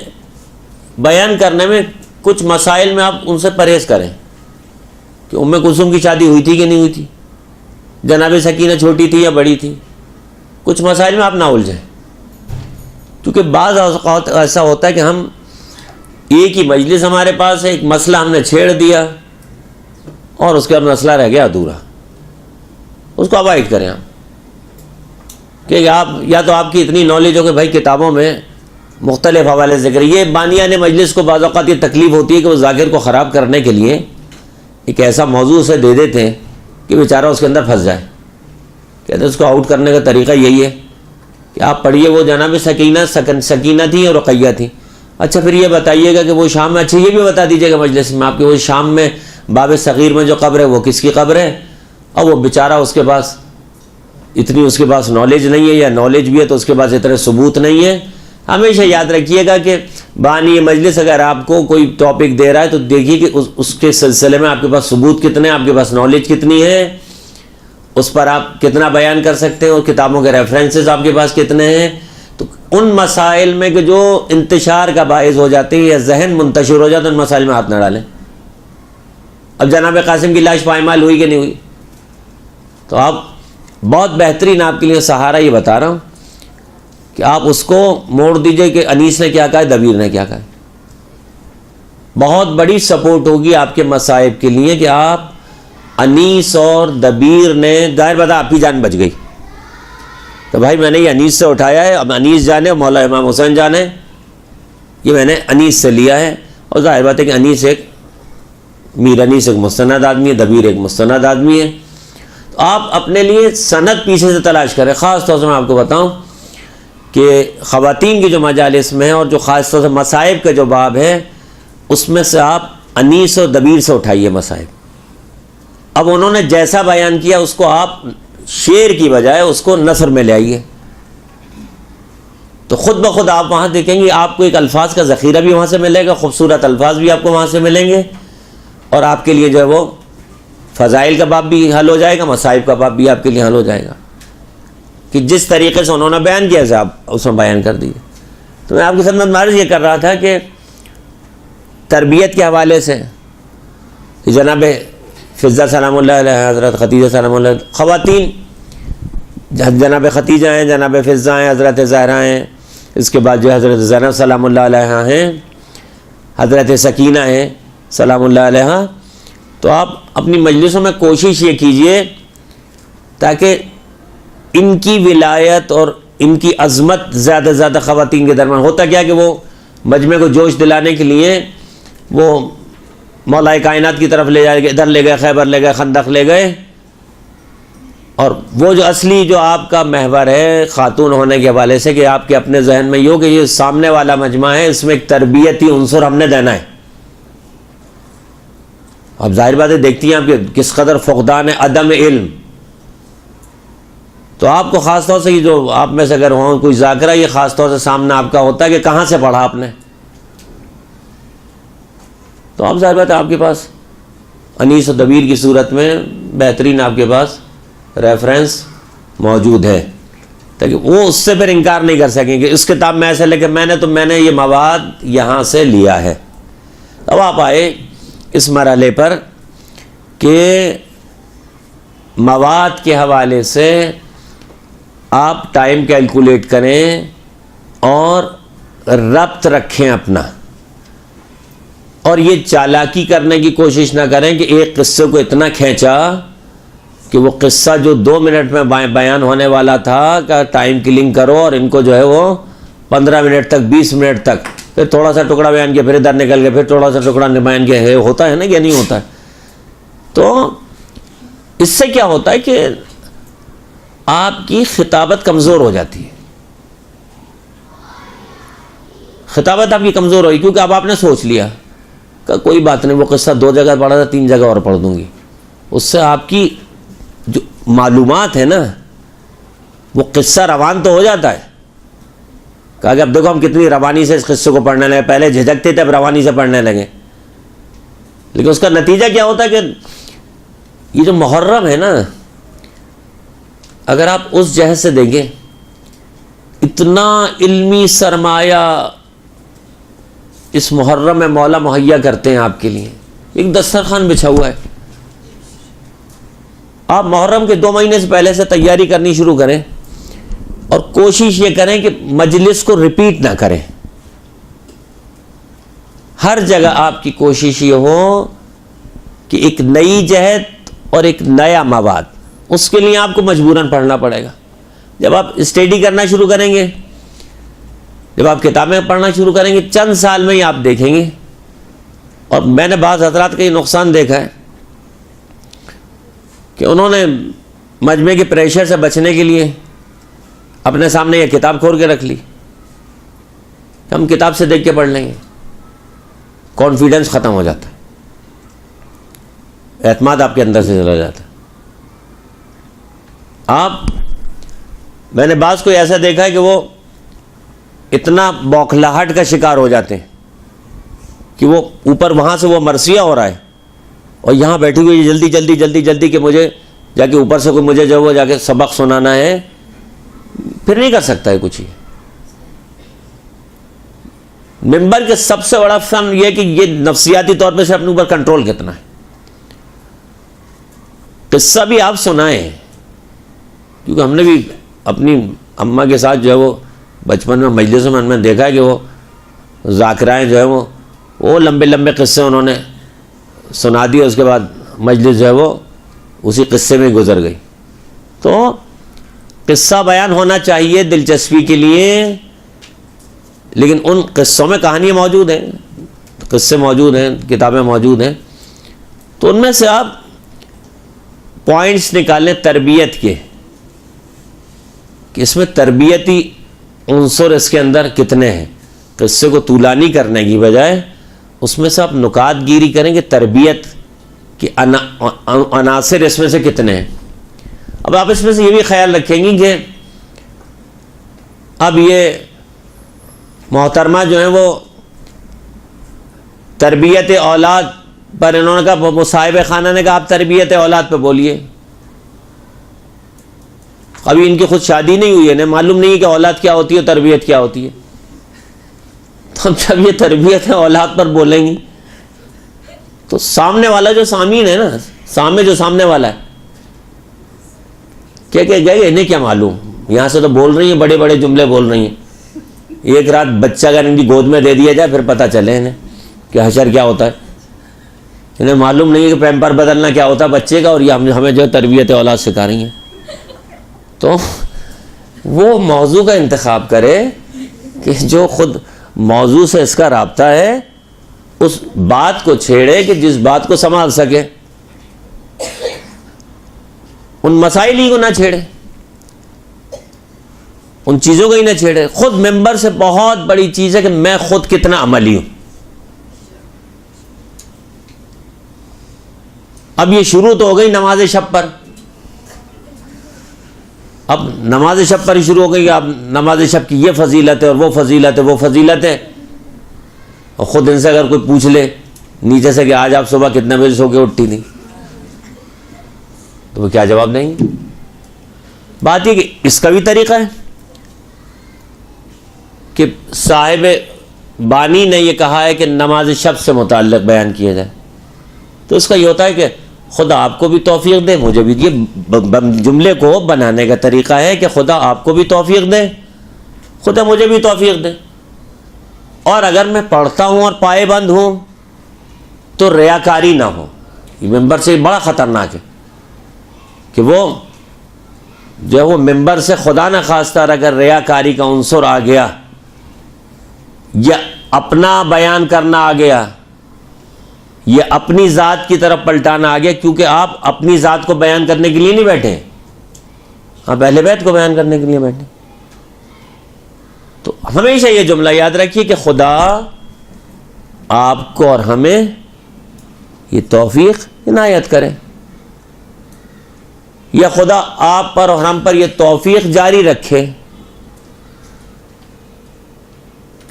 بیان کرنے میں کچھ مسائل میں آپ ان سے پرہیز کریں کہ ام کلثوم کی شادی ہوئی تھی کہ نہیں ہوئی تھی، جناب سکینہ چھوٹی تھی یا بڑی تھی. کچھ مسائل میں آپ نہ الجھیں، کیونکہ بعض اوقات ایسا ہوتا ہے کہ ہم ایک ہی مجلس ہمارے پاس ہے، ایک مسئلہ ہم نے چھیڑ دیا اور اس کے بعد مسئلہ رہ گیا ادھورا. اس کو اوائڈ کریں آپ کہ آپ یا تو آپ کی اتنی نالج ہو کہ بھائی کتابوں میں مختلف حوالے ذکر. یہ بانیان مجلس کو بعض اوقات یہ تکلیف ہوتی ہے کہ وہ ذاکر کو خراب کرنے کے لیے ایک ایسا موضوع سے دے دیتے ہیں کہ بیچارہ اس کے اندر پھنس جائے. کہتے ہیں اس کو آؤٹ کرنے کا طریقہ یہی ہے کہ آپ پڑھیے وہ جناب سکینہ تھی اور رقیہ تھی. اچھا پھر یہ بتائیے گا کہ وہ شام میں، اچھا یہ بھی بتا دیجیے گا مجلس میں آپ کہ وہ شام میں باب صغیر میں جو قبر ہے وہ کس کی قبر ہے، اور وہ بیچارہ اس کے پاس اتنی اس کے پاس نالج نہیں ہے، یا نالج بھی ہے تو اس کے پاس اتنے ثبوت نہیں ہے۔ ہمیشہ یاد رکھیے گا کہ بانی مجلس اگر آپ کو کوئی ٹاپک دے رہا ہے تو دیکھیے کہ اس کے سلسلے میں آپ کے پاس ثبوت کتنے ہیں، آپ کے پاس نالج کتنی ہے، اس پر آپ کتنا بیان کر سکتے ہیں، اور کتابوں کے ریفرنسز آپ کے پاس کتنے ہیں۔ تو ان مسائل میں کہ جو انتشار کا باعث ہو جاتے ہیں یا ذہن منتشر ہو جاتا ہے، ان مسائل میں ہاتھ نہ ڈالیں۔ اب جناب قاسم کی لاش پائمال ہوئی کہ نہیں ہوئی، تو آپ بہت بہترین آپ کے لیے سہارا یہ بتا رہا ہوں کہ آپ اس کو موڑ دیجئے کہ انیس نے کیا کہا ہے، دبیر نے کیا کہا ہے۔ بہت بڑی سپورٹ ہوگی آپ کے مصائب کے لیے کہ آپ انیس اور دبیر نے، ظاہر بتا آپ کی جان بچ گئی تو بھائی میں نے یہ انیس سے اٹھایا ہے، اب انیس جانے اور مولا امام حسین جانے، یہ میں نے انیس سے لیا ہے، اور ظاہر بات ہے کہ انیس ایک میر انیس ایک مستند آدمی ہے، دبیر ایک مستند آدمی ہے۔ تو آپ اپنے لیے سند پیچھے سے تلاش کریں۔ خاص طور سے میں آپ کو بتاؤں کہ خواتین کی جو مجالس میں ہے اور جو خاص طور سے مصائب کا جو باب ہے، اس میں سے آپ انیس اور دبیر سے اٹھائیے مصائب۔ اب انہوں نے جیسا بیان کیا اس کو آپ شعر کی بجائے اس کو نثر میں لے آئیے، تو خود بخود آپ وہاں دیکھیں گے آپ کو ایک الفاظ کا ذخیرہ بھی وہاں سے ملے گا، خوبصورت الفاظ بھی آپ کو وہاں سے ملیں گے، اور آپ کے لیے جو ہے وہ فضائل کا باب بھی حل ہو جائے گا، مصائب کا باب بھی آپ کے لیے حل ہو جائے گا کہ جس طریقے سے انہوں نے بیان کیا اسے آپ اس میں بیان کر دیجیے۔ تو میں آپ کی خدمت میں عرض یہ کر رہا تھا کہ تربیت کے حوالے سے جناب فضہ سلام اللہ علیہ، حضرت ختیجہ سلام اللہ علیہ، خواتین جناب ختیجہ ہیں، جناب فضہ ہیں، حضرت زہرا ہیں، اس کے بعد جو حضرت زینب سلام اللہ علیہ ہیں، حضرت سکینہ ہیں سلام اللہ علیہ۔ تو آپ اپنی مجلسوں میں کوشش یہ کیجئے تاکہ ان کی ولایت اور ان کی عظمت زیادہ سے زیادہ خواتین کے درمیان۔ ہوتا کیا کہ وہ مجمع کو جوش دلانے کے لیے وہ مولا کائنات کی طرف لے جائے گئے، ادھر لے گئے، خیبر لے گئے، خندق لے گئے، اور وہ جو اصلی جو آپ کا محور ہے خاتون ہونے کے حوالے سے کہ آپ کے اپنے ذہن میں یہ ہو کہ یہ سامنے والا مجمع ہے، اس میں ایک تربیتی عنصر ہم نے دینا ہے۔ اب ظاہر بات ہے دیکھتی ہیں آپ کہ کس قدر فقدان ہے عدم علم، تو آپ کو خاص طور سے یہ جو آپ میں سے اگر ہوں کوئی ذاکرہ، یہ خاص طور سے سامنے آپ کا ہوتا ہے کہ کہاں سے پڑھا آپ نے، تو آپ ظاہر بات ہے آپ کے پاس انیس و دبیر کی صورت میں بہترین آپ کے پاس ریفرنس موجود ہے، تاکہ وہ اس سے پھر انکار نہیں کر سکیں کہ اس کتاب میں ایسے لے کہ میں نے یہ مواد یہاں سے لیا ہے۔ اب آپ آئے اس مرحلے پر کہ مواد کے حوالے سے آپ ٹائم کیلکولیٹ کریں اور ربط رکھیں اپنا، اور یہ چالاکی کرنے کی کوشش نہ کریں کہ ایک قصے کو اتنا کھینچا کہ وہ قصہ جو 2 منٹ میں بیان ہونے والا تھا کہ ٹائم کلنگ کرو، اور ان کو جو ہے وہ 15 منٹ تک 20 منٹ تک، پھر تھوڑا سا ٹکڑا بیان کیا، پھر ادھر نکل گئے، پھر تھوڑا سا ٹکڑا بیان کیا، ہے ہوتا ہے نا کہ نہیں ہوتا ہے۔ تو اس سے کیا ہوتا ہے کہ آپ کی خطابت کمزور ہو جاتی ہے، خطابت آپ کی کمزور ہوئی، کیونکہ اب آپ نے سوچ لیا کہ کوئی بات نہیں، وہ قصہ 2 جگہ پڑھا تھا، 3 جگہ اور پڑھ دوں گی، اس سے آپ کی جو معلومات ہے نا وہ قصہ روان تو ہو جاتا ہے۔ کہا کہ اب دیکھو ہم کتنی روانی سے اس قصے کو پڑھنے لگے، پہلے جھجکتے تھے اب روانی سے پڑھنے لگے، لیکن اس کا نتیجہ کیا ہوتا ہے کہ یہ جو محرم ہے نا، اگر آپ اس جہت سے دیکھیں اتنا علمی سرمایہ اس محرم میں مولا مہیا کرتے ہیں آپ کے لیے، ایک دسترخوان بچھا ہوا ہے، آپ محرم کے 2 مہینے سے پہلے سے تیاری کرنی شروع کریں، اور کوشش یہ کریں کہ مجلس کو ریپیٹ نہ کریں، ہر جگہ آپ کی کوشش یہ ہو کہ ایک نئی جہت اور ایک نیا مواد، اس کے لیے آپ کو مجبوراً پڑھنا پڑے گا۔ جب آپ اسٹڈی کرنا شروع کریں گے، جب آپ کتابیں پڑھنا شروع کریں گے، چند سال میں ہی آپ دیکھیں گے، اور میں نے بعض حضرات کا یہ نقصان دیکھا ہے کہ انہوں نے مجمع کے پریشر سے بچنے کے لیے اپنے سامنے یہ کتاب کھول کے رکھ لی، ہم کتاب سے دیکھ کے پڑھ لیں گے، کانفیڈنس ختم ہو جاتا ہے۔ اعتماد آپ کے اندر سے چلا جاتا ہے۔ میں نے بعض کو ایسا دیکھا ہے کہ وہ اتنا بوکھلاہٹ کا شکار ہو جاتے ہیں کہ وہ اوپر وہاں سے وہ مرثیہ ہو رہا ہے اور یہاں بیٹھی ہوئی جلدی جلدی جلدی جلدی کہ مجھے جا کے اوپر سے کوئی مجھے جو وہ جا کے سبق سنانا ہے، پھر نہیں کر سکتا ہے کچھ ہی۔ ممبر کے سب سے بڑا فن یہ کہ یہ نفسیاتی طور پہ سے اپنے اوپر کنٹرول کتنا ہے۔ قصہ بھی آپ سنائیں، کیونکہ ہم نے بھی اپنی اماں کے ساتھ جو ہے وہ بچپن میں مجلسوں میں ہم نے دیکھا ہے کہ وہ ذاکرائیں جو ہے وہ لمبے لمبے قصے انہوں نے سنا دیے، اس کے بعد مجلس جو ہے وہ اسی قصے میں گزر گئی۔ تو قصہ بیان ہونا چاہیے دلچسپی کے لیے، لیکن ان قصوں میں کہانیاں موجود ہیں، قصے موجود ہیں، کتابیں موجود ہیں، تو ان میں سے آپ پوائنٹس نکالیں تربیت کے کہ اس میں تربیتی عنصر اس کے اندر کتنے ہیں۔ قصے کو طولانی کرنے کی بجائے اس میں سے آپ نکات گیری کریں کہ تربیت کے عناصر اس میں سے کتنے ہیں۔ اب آپ اس میں سے یہ بھی خیال رکھیں گی کہ اب یہ محترمہ جو ہیں وہ تربیت اولاد پر انہوں نے کہا، مصاحب خانہ نے کہا آپ تربیت اولاد پہ بولیے۔ ابھی ان کی خود شادی نہیں ہوئی ہے، انہیں معلوم نہیں ہے کہ اولاد کیا ہوتی ہے، تربیت کیا ہوتی ہے۔ تو جب یہ تربیت اولاد پر بولیں گی تو سامنے والا جو سامعین ہے نا، جو سامنے والا ہے، کیا گئے انہیں کیا معلوم، یہاں سے تو بول رہی ہیں، بڑے بڑے جملے بول رہی ہیں، ایک رات بچہ اگر ان کی گود میں دے دیا جائے پھر پتہ چلے انہیں کہ حشر کیا ہوتا ہے۔ انہیں معلوم نہیں ہے کہ پیمپر بدلنا کیا ہوتا ہے بچے کا، اور یہ ہمیں جو تربیت اولاد سکھا رہی ہیں۔ تو وہ موضوع کا انتخاب کرے کہ جو خود موضوع سے اس کا رابطہ ہے، اس بات کو چھیڑے کہ جس بات کو سنبھال سکے، ان مسائل ہی کو نہ چھیڑے، ان چیزوں کو ہی نہ چھیڑے۔ خود ممبر سے بہت بڑی چیز ہے کہ میں خود کتنا عملی ہوں۔ اب یہ شروع تو ہو گئی نماز شب پر، اب نماز شب پر ہی شروع ہو گئی، اب نماز شب کی یہ فضیلت ہے اور وہ فضیلت ہے، وہ فضیلت ہے، اور خود ان سے اگر کوئی پوچھ لے نیچے سے کہ آج آپ صبح کتنے بجے سو کے اٹھی تھی، تو وہ کیا جواب دیں گے؟ بات یہ کہ اس کا بھی طریقہ ہے کہ صاحب بانی نے یہ کہا ہے کہ نماز شب سے متعلق بیان کیا جائے، تو اس کا یہ ہوتا ہے کہ خدا آپ کو بھی توفیق دے، مجھے بھی۔ یہ جملے کو بنانے کا طریقہ ہے کہ خدا آپ کو بھی توفیق دے، خدا مجھے بھی توفیق دے، اور اگر میں پڑھتا ہوں اور پائے بند ہوں تو ریاکاری نہ ہو۔ یہ ممبر سے بڑا خطرناک ہے کہ وہ جو ہے وہ ممبر سے خدا نہ خواستہ اگر ریاکاری کا عنصر آ گیا یا اپنا بیان کرنا آ گیا یا اپنی ذات کی طرف پلٹانا آ گیا، کیونکہ آپ اپنی ذات کو بیان کرنے کے لیے نہیں بیٹھے، آپ اہل بیت کو بیان کرنے کے لیے بیٹھے۔ تو ہمیشہ یہ جملہ یاد رکھیے کہ خدا آپ کو اور ہمیں یہ توفیق عنایت کرے، یا خدا آپ پر اور ہم پر یہ توفیق جاری رکھے۔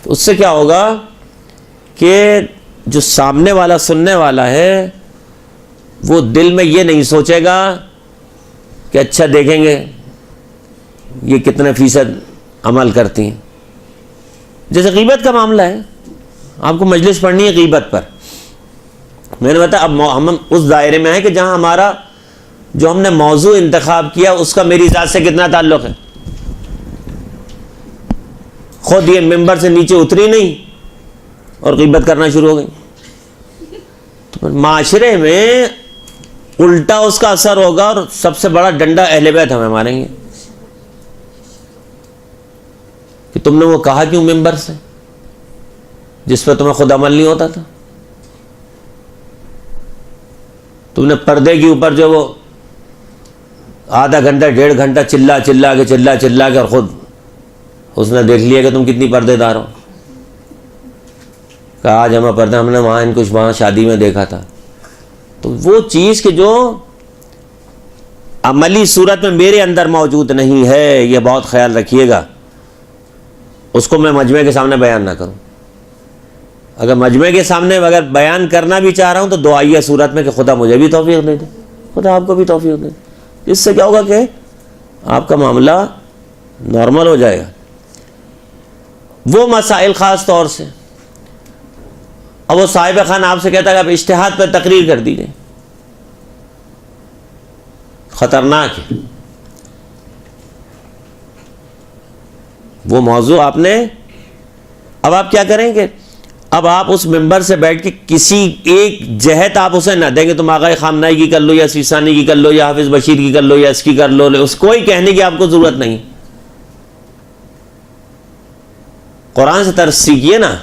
تو اس سے کیا ہوگا کہ جو سامنے والا سننے والا ہے وہ دل میں یہ نہیں سوچے گا کہ اچھا دیکھیں گے یہ کتنے فیصد عمل کرتی ہیں۔ جیسے غیبت کا معاملہ ہے، آپ کو مجلس پڑھنی ہے غیبت پر، میں نے بتایا اب ہم اس دائرے میں ہیں کہ جہاں ہمارا جو ہم نے موضوع انتخاب کیا اس کا میری ذات سے کتنا تعلق ہے۔ خود یہ ممبر سے نیچے اتری نہیں اور غیبت کرنا شروع ہو گئی، تو معاشرے میں الٹا اس کا اثر ہوگا، اور سب سے بڑا ڈنڈا اہل بیت ہمیں ماریں گے کہ تم نے وہ کہا کیوں ممبر سے جس پہ تمہیں خود عمل نہیں ہوتا تھا، تم نے پردے کے اوپر جو وہ آدھا گھنٹہ 1.5 گھنٹہ چلا کے اور خود اس نے دیکھ لیا کہ تم کتنی پردے دار ہو، کہا آج ہمیں پردہ، ہم نے وہاں ان کو وہاں شادی میں دیکھا تھا، تو وہ چیز کہ جو عملی صورت میں میرے اندر موجود نہیں ہے، یہ بہت خیال رکھیے گا، اس کو میں مجمع کے سامنے بیان نہ کروں۔ اگر مجمع کے سامنے اگر بیان کرنا بھی چاہ رہا ہوں تو دعائیہ صورت میں کہ خدا مجھے بھی توفیق دے دے، خدا آپ کو بھی توفیق دے دے۔ اس سے کیا ہوگا کہ آپ کا معاملہ نارمل ہو جائے گا۔ وہ مسائل خاص طور سے، اب وہ صاحب خانہ آپ سے کہتا ہے کہ آپ اجتہاد پر تقریر کر دیجئے، خطرناک ہے وہ موضوع۔ آپ نے اب آپ کیا کریں گے؟ اب آپ اس ممبر سے بیٹھ کے کسی ایک جہت آپ اسے نہ دیں گے تم آغا خامنائی کی کر لو یا سیسانی کی کر لو یا حافظ بشیر کی کر لو یا اس کی کر لو، اس کوئی کہنے کی آپ کو ضرورت نہیں۔ قرآن سے ترس سیکھیے نا۔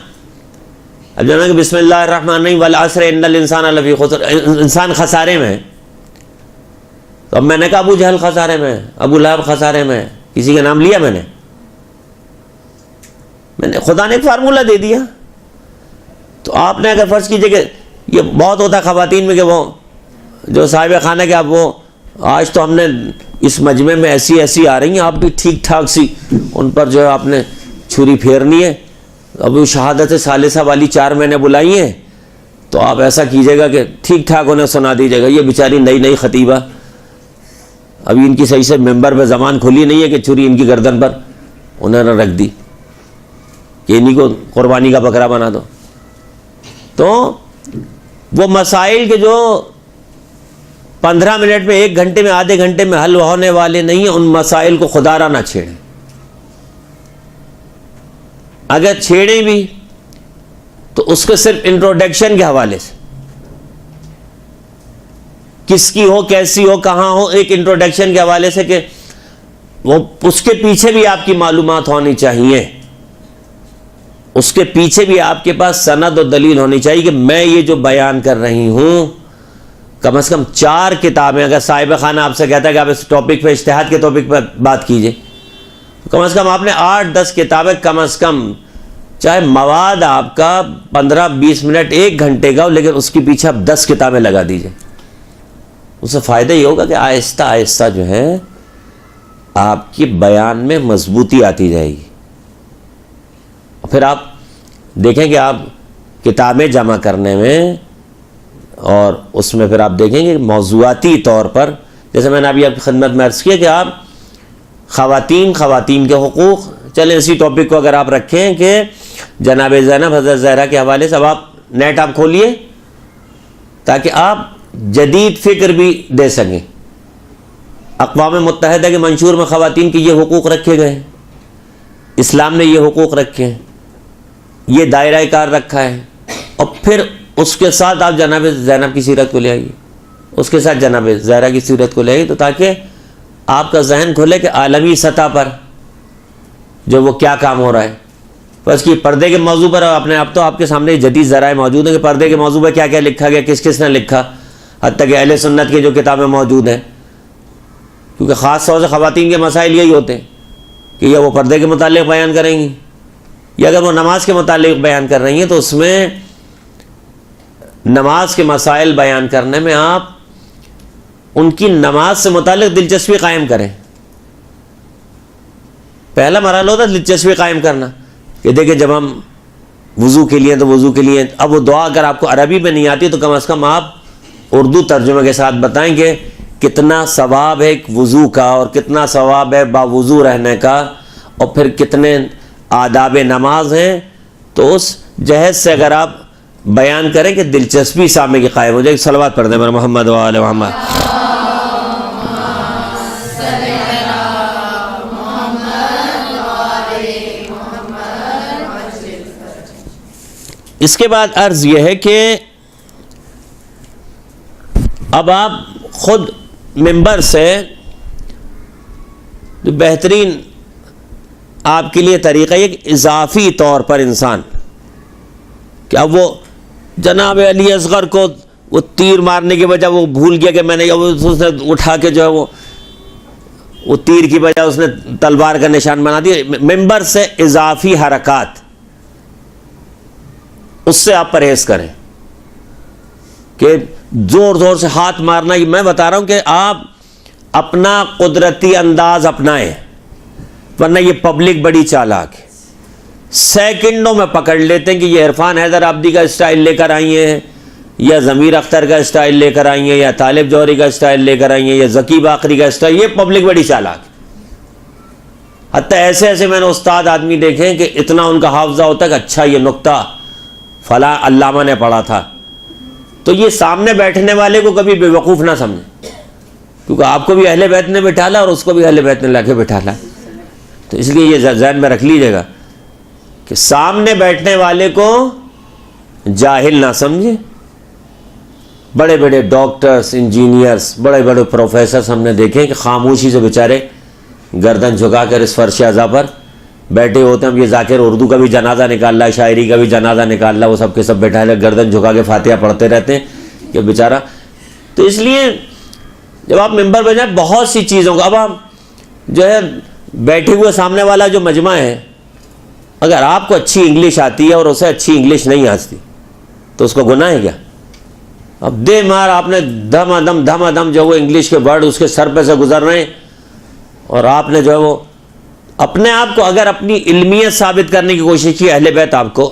اب جانا کہ بسم اللہ الرحمن الرحیم والعصر ان الانسان لفی خسر، انسان خسارے میں ہے۔ تو اب میں نے کہا ابو جہل خسارے میں ہے، ابو لہب خسارے میں ہے، کسی کا نام لیا میں نے خدا نے ایک فارمولہ دے دیا۔ تو آپ نے اگر فرض کیجئے کہ یہ بہت ہوتا ہے خواتین میں کہ وہ جو صاحب خانہ کہ آپ وہ آج تو ہم نے اس مجمع میں ایسی ایسی آ رہی ہیں، آپ بھی ٹھیک ٹھاک سی ان پر جو ہے آپ نے چھری پھیرنی ہے، اب وہ شہادت ثالثہ والی 4 مہینے بلائی ہیں، تو آپ ایسا کیجئے گا کہ ٹھیک ٹھاک انہیں سنا دیجئے گا۔ یہ بیچاری نئی نئی خطیبہ، ابھی ان کی صحیح سے ممبر پہ زبان کھلی نہیں ہے کہ چھری ان کی گردن پر انہوں نے رکھ دی کہ انہی کو قربانی کا بکرا بنا دو۔ تو وہ مسائل کے جو 15 منٹ میں، 1 گھنٹے میں، آدھے گھنٹے میں حل ہونے والے نہیں ہیں، ان مسائل کو خدا را نہ چھیڑیں۔ اگر چھیڑیں بھی تو اس کو صرف انٹروڈکشن کے حوالے سے، کس کی ہو، کیسی ہو، کہاں ہو، ایک انٹروڈکشن کے حوالے سے کہ وہ اس کے پیچھے بھی آپ کی معلومات ہونی چاہیے، اس کے پیچھے بھی آپ کے پاس سند و دلیل ہونی چاہیے کہ میں یہ جو بیان کر رہی ہوں کم از کم 4 کتابیں، اگر صاحب خانہ آپ سے کہتا ہے کہ آپ اس ٹاپک پہ، اجتہاد کے ٹاپک پہ بات کیجئے، کم از کم آپ نے 8-10 کتابیں کم از کم، چاہے مواد آپ کا 15-20 منٹ 1 گھنٹے کا ہو، لیکن اس کے پیچھے آپ 10 کتابیں لگا دیجئے۔ اس سے فائدہ یہ ہوگا کہ آہستہ آہستہ جو ہے آپ کی بیان میں مضبوطی آتی جائے گی۔ پھر آپ دیکھیں کہ آپ کتابیں جمع کرنے میں، اور اس میں پھر آپ دیکھیں گے موضوعاتی طور پر، جیسے میں نے ابھی آپ کی خدمت میں عرض کیا کہ آپ خواتین کے حقوق، چلیں اسی ٹاپک کو اگر آپ رکھیں کہ جناب زینب حضرت زہرا کے حوالے سے، اب آپ نیٹ آپ کھولیے تاکہ آپ جدید فکر بھی دے سکیں۔ اقوام متحدہ کے منشور میں خواتین کے یہ حقوق رکھے گئے ہیں، اسلام نے یہ حقوق رکھے ہیں، یہ دائرہ کار رکھا ہے، اور پھر اس کے ساتھ آپ جناب زینب کی سیرت کو لے آئیے، اس کے ساتھ جناب زہرا کی سیرت کو لے آئیے، تو تاکہ آپ کا ذہن کھلے کہ عالمی سطح پر جو وہ کیا کام ہو رہا ہے۔ بس کہ پردے کے موضوع پر اب تو آپ کے سامنے جدید ذرائع موجود ہیں کہ پردے کے موضوع پر کیا کیا لکھا گیا، کس کس نے لکھا، حتیٰ کہ اہل سنت کی جو کتابیں موجود ہیں، کیونکہ خاص طور سے خواتین کے مسائل یہی ہوتے ہیں کہ یا وہ پردے کے متعلق بیان کریں گی، یا اگر وہ نماز کے متعلق بیان کر رہی ہیں تو اس میں نماز کے مسائل بیان کرنے میں آپ ان کی نماز سے متعلق دلچسپی قائم کریں۔ پہلا مرحلہ ہوتا ہے دلچسپی قائم کرنا کہ دیکھیں جب ہم وضو کے لیے تو وضو کے لیے، اب وہ دعا اگر آپ کو عربی میں نہیں آتی تو کم از کم آپ اردو ترجمے کے ساتھ بتائیں کہ کتنا ثواب ہے ایک وضو کا، اور کتنا ثواب ہے باوضو رہنے کا، اور پھر کتنے آداب نماز ہیں۔ تو اس جہد سے اگر آپ بیان کریں کہ دلچسپی سامنے کی قائم ہو جائے۔ صلوات پڑھ دیں میرے محمد و آل محمد۔ اس کے بعد عرض یہ ہے کہ اب آپ خود ممبر سے جو بہترین آپ کے لیے طریقہ یہ کہ اضافی طور پر انسان کہ اب وہ جناب علی اصغر کو وہ تیر مارنے کی بجائے وہ بھول گیا کہ میں نے اس نے اٹھا کے جو ہے وہ تیر کی بجائے اس نے تلوار کا نشان بنا دیا۔ ممبر سے اضافی حرکات اس سے آپ پرہیز کریں کہ زور زور سے ہاتھ مارنا. یہ میں بتا رہا ہوں کہ آپ اپنا قدرتی انداز اپنائیں، ورنہ یہ پبلک بڑی چالاک ہے. سیکنڈوں میں پکڑ لیتے ہیں کہ یہ عرفان حیدر عابدی کا اسٹائل لے کر آئی ہیں، یا ضمیر اختر کا اسٹائل لے کر آئی ہیں، یا طالب جوہری کا اسٹائل لے کر آئی ہیں، یا ذکی باقری کا اسٹائل. یہ پبلک بڑی چالاک ہے. حتیٰ ایسے ایسے میں نے استاد آدمی دیکھے ہیں کہ اتنا ان کا حافظہ ہوتا ہے کہ اچھا یہ نقطہ فلاں علامہ نے پڑھا تھا. تو یہ سامنے بیٹھنے والے کو کبھی بے وقوف نہ سمجھیں، کیونکہ آپ کو بھی اہل بیت نے بٹھالا اور اس کو بھی اہل بیت نے لا کے بٹھالا. تو اس لیے یہ ذہن میں رکھ لیجیے گا کہ سامنے بیٹھنے والے کو جاہل نہ سمجھے. بڑے بڑے ڈاکٹرز، انجینئرز، بڑے بڑے پروفیسرز ہم نے دیکھے کہ خاموشی سے بیچارے گردن جھکا کر اس فرش اعضاء پر بیٹھے ہوتے ہیں. یہ ذاکر اردو کا بھی جنازہ نکال رہا ہے، شاعری کا بھی جنازہ نکال رہا ہے، وہ سب کے سب بیٹھا ہے، گردن جھکا کے فاتحہ پڑھتے رہتے ہیں کہ بیچارہ. تو اس لیے جب آپ ممبر پہ جائیں بہت سی چیزوں کا، اب آپ جو ہے بیٹھے ہوئے سامنے والا جو مجمع ہے، اگر آپ کو اچھی انگلش آتی ہے اور اسے اچھی انگلش نہیں آتی تو اس کو گناہ ہے کیا؟ اب دے مار آپ نے دھما دم جو وہ انگلش کے ورڈ اس کے سر پہ سے گزر رہے ہیں، اور آپ نے جو ہے وہ اپنے آپ کو اگر اپنی علمیت ثابت کرنے کی کوشش کی، اہل بیت آپ کو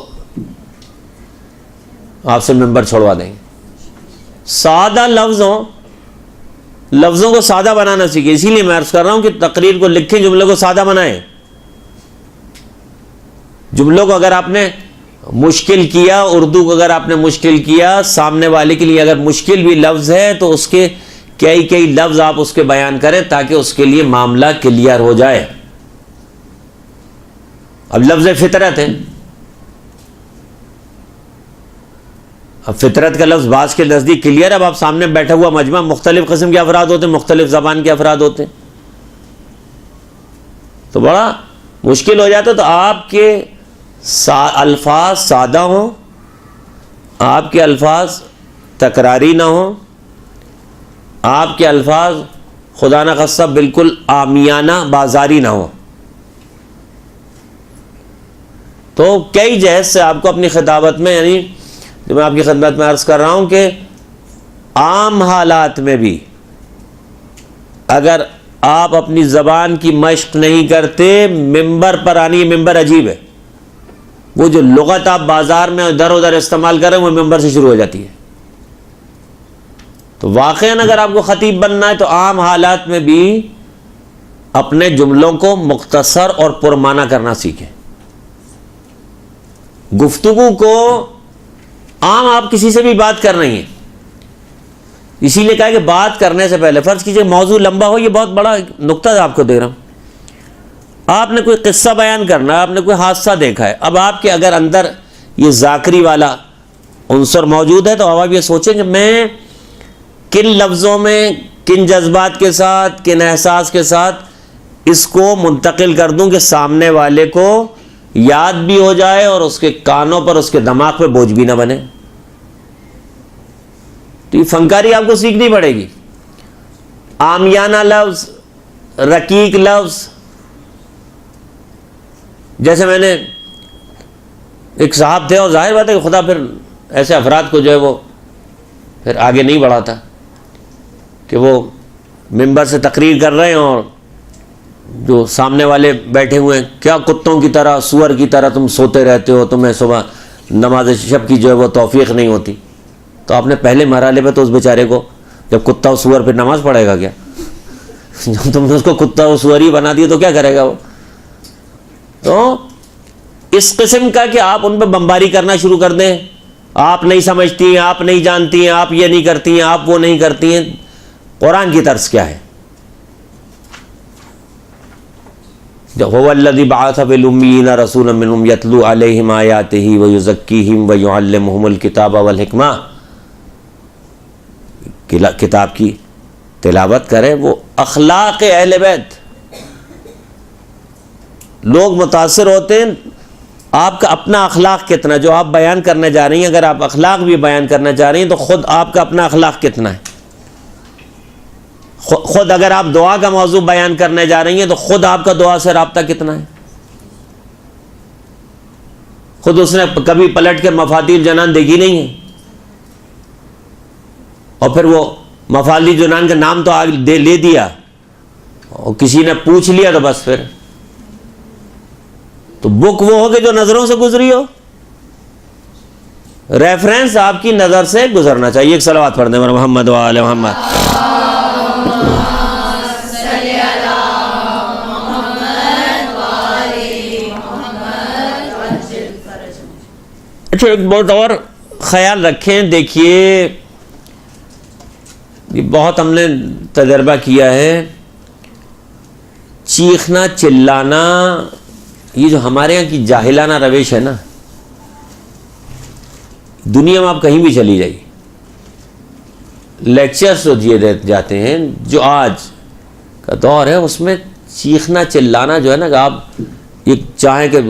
آپ سے ممبر چھوڑوا دیں گے. سادہ لفظوں کو سادہ بنانا سیکھیں. اسی لیے میں عرض کر رہا ہوں کہ تقریر کو لکھیں، جملے کو سادہ بنائیں. جملوں کو اگر آپ نے مشکل کیا، اردو کو اگر آپ نے مشکل کیا، سامنے والے کے لیے اگر مشکل بھی لفظ ہے تو اس کے کئی لفظ آپ اس کے بیان کریں تاکہ اس کے لیے معاملہ کلیئر ہو جائے. اب لفظ فطرت ہے، اب فطرت کا لفظ بعض کے نزدیک کلیئر ہے. اب آپ سامنے بیٹھا ہوا مجمع، مختلف قسم کے افراد ہوتے ہیں، مختلف زبان کے افراد ہوتے ہیں، تو بڑا مشکل ہو جاتا ہے. تو آپ کے الفاظ سادہ ہوں، آپ کے الفاظ تکراری نہ ہوں، آپ کے الفاظ خدا نہ خواستہ بالکل عامیانہ بازاری نہ ہوں. تو کئی جہت سے آپ کو اپنی خطابت میں، یعنی جو میں آپ کی خدمت میں عرض کر رہا ہوں کہ عام حالات میں بھی اگر آپ اپنی زبان کی مشق نہیں کرتے، ممبر پر آنی، ممبر عجیب ہے. وہ جو لغت آپ بازار میں ادھر ادھر استعمال کریں وہ ممبر سے شروع ہو جاتی ہے. تو واقعاً اگر آپ کو خطیب بننا ہے تو عام حالات میں بھی اپنے جملوں کو مختصر اور پرمعنی کرنا سیکھیں. گفتگو کو عام آپ کسی سے بھی بات کر رہی ہیں، اسی لیے کہا کہ بات کرنے سے پہلے فرض کیجئے موضوع لمبا ہو. یہ بہت بڑا نقطہ آپ کو دے رہا ہوں. آپ نے کوئی قصہ بیان کرنا ہے، آپ نے کوئی حادثہ دیکھا ہے. اب آپ کے اگر اندر یہ ذاکری والا عنصر موجود ہے تو اب آپ یہ سوچیں کہ میں کن لفظوں میں، کن جذبات کے ساتھ، کن احساس کے ساتھ اس کو منتقل کر دوں کہ سامنے والے کو یاد بھی ہو جائے اور اس کے کانوں پر، اس کے دماغ پہ بوجھ بھی نہ بنے. تو یہ فنکاری آپ کو سیکھنی پڑے گی. عامیانہ لفظ، رقیق لفظ، جیسے میں نے ایک صاحب تھے اور ظاہر بات ہے کہ خدا پھر ایسے افراد کو جو ہے وہ پھر آگے نہیں بڑھاتا کہ وہ ممبر سے تقریر کر رہے ہیں اور جو سامنے والے بیٹھے ہوئے ہیں، کیا کتوں کی طرح، سور کی طرح تم سوتے رہتے ہو، تمہیں صبح نماز شب کی جو ہے وہ توفیق نہیں ہوتی. تو آپ نے پہلے مرحلے پہ تو اس بیچارے کو، جب کتا و سور پہ نماز پڑھے گا کیا؟ جب تم نے اس کو کتا و سور ہی بنا دیا تو کیا کرے گا وہ؟ تو اس قسم کا کہ آپ ان پہ بمباری کرنا شروع کر دیں، آپ نہیں سمجھتی ہیں، آپ نہیں جانتی ہیں، آپ یہ نہیں کرتی ہیں، آپ وہ نہیں کرتی ہیں. قرآن کی طرز کیا ہے؟ هو الذی بعث فی الامیین رسولا منہم یتلو علیہم آیاتہ ویزکیہم ویعلمہم الکتاب والحکمہ. کتاب کی تلاوت کریں. وہ اخلاق اہل بیت، لوگ متاثر ہوتے ہیں. آپ کا اپنا اخلاق کتنا، جو آپ بیان کرنے جا رہی ہیں، اگر آپ اخلاق بھی بیان کرنا چاہ رہی ہیں تو خود آپ کا اپنا اخلاق کتنا ہے. خود اگر آپ دعا کا موضوع بیان کرنے جا رہی ہیں تو خود آپ کا دعا سے رابطہ کتنا ہے. خود اس نے کبھی پلٹ کے مفاتیح الجنان دیکھی نہیں ہے. اور پھر وہ مفعول جنان کا نام تو لے دیا اور کسی نے پوچھ لیا تو بس پھر تو بک وہ ہو کہ جو نظروں سے گزری ہو. ریفرنس آپ کی نظر سے گزرنا چاہیے. ایک صلوات پڑھ دیں محمد و آل محمد. اچھا ایک بات اور خیال رکھیں. دیکھیے یہ بہت ہم نے تجربہ کیا ہے، چیخنا چلانا، یہ جو ہمارے یہاں کی جاہلانہ روش ہے نا، دنیا میں آپ کہیں بھی چلی جائیے، لیکچرز جو دیے جاتے ہیں جو آج کا دور ہے اس میں چیخنا چلانا جو ہے نا، کہ آپ یہ چاہیں کہ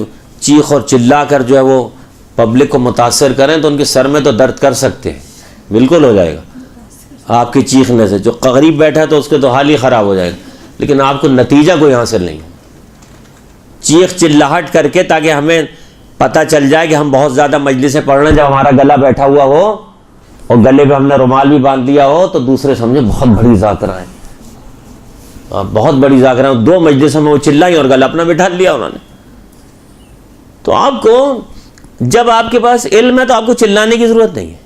چیخ اور چلا کر جو ہے وہ پبلک کو متاثر کریں تو ان کے سر میں تو درد کر سکتے ہیں، بالکل ہو جائے گا آپ کی چیخنے سے. جو قریب بیٹھا ہے تو اس کے تو حال ہی خراب ہو جائے گا، لیکن آپ کو نتیجہ کوئی حاصل نہیں. چیخ چلاہٹ کر کے تاکہ ہمیں پتہ چل جائے کہ ہم بہت زیادہ مجلس سے پڑھ رہے ہیں، جب ہمارا گلا بیٹھا ہوا ہو اور گلے پہ ہم نے رومال بھی باندھ دیا ہو تو دوسرے سمجھے بہت بڑی ذاکرہ ہے، بہت بڑی ذاکرہ ہے. 2 مجلسوں میں وہ چلائی اور گلا اپنا بٹھا لیا انہوں نے. تو آپ کو جب آپ کے پاس علم ہے تو آپ کو چلانے کی ضرورت نہیں ہے،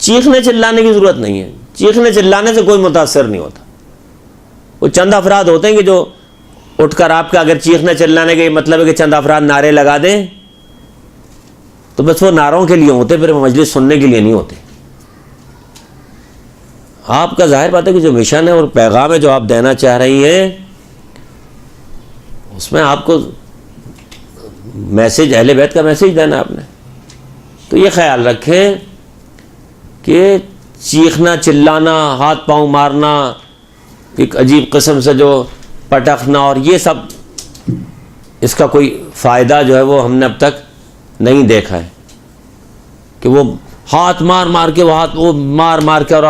چیخنے چلانے کی ضرورت نہیں ہے. چیخنے چلانے سے کوئی متاثر نہیں ہوتا. وہ چند افراد ہوتے ہیں کہ جو اٹھ کر آپ کا اگر چیخنے چلانے کا یہ مطلب ہے کہ چند افراد نعرے لگا دیں تو بس وہ نعروں کے لیے ہوتے، پھر مجلس سننے کے لیے نہیں ہوتے. آپ کا ظاہر بات ہے کہ جو مشن ہے اور پیغام ہے جو آپ دینا چاہ رہی ہیں اس میں آپ کو میسج اہل بیت کا میسج دینا آپ نے. تو یہ خیال رکھیں کہ چیخنا چلانا، ہاتھ پاؤں مارنا، ایک عجیب قسم سے جو پٹخنا اور یہ سب، اس کا کوئی فائدہ جو ہے وہ ہم نے اب تک نہیں دیکھا ہے. کہ وہ ہاتھ مار مار کے وہ مار مار کے اور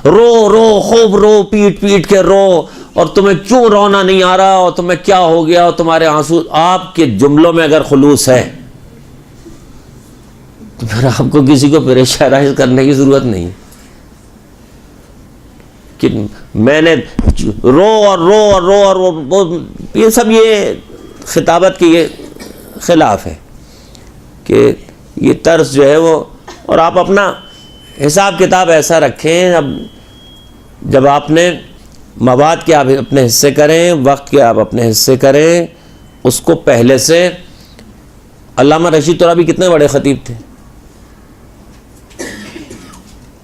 رو خوب رو، پیٹ پیٹ کے رو، اور تمہیں کیوں رونا نہیں آ رہا اور تمہیں کیا ہو گیا اور تمہارے آنسو. آپ کے جملوں میں اگر خلوص ہے تو پھر آپ کو کسی کو پریشرائز کرنے کی ضرورت نہیں کہ میں نے رو اور رو اور رو اور یہ سب یہ خطابت کے یہ خلاف ہے کہ یہ طرز جو ہے وہ. اور آپ اپنا حساب کتاب ایسا رکھیں، اب جب آپ نے مواد کے آپ اپنے حصے کریں، وقت کے آپ اپنے حصے کریں، اس کو پہلے سے. علامہ رشید ترابی کتنے بڑے خطیب تھے،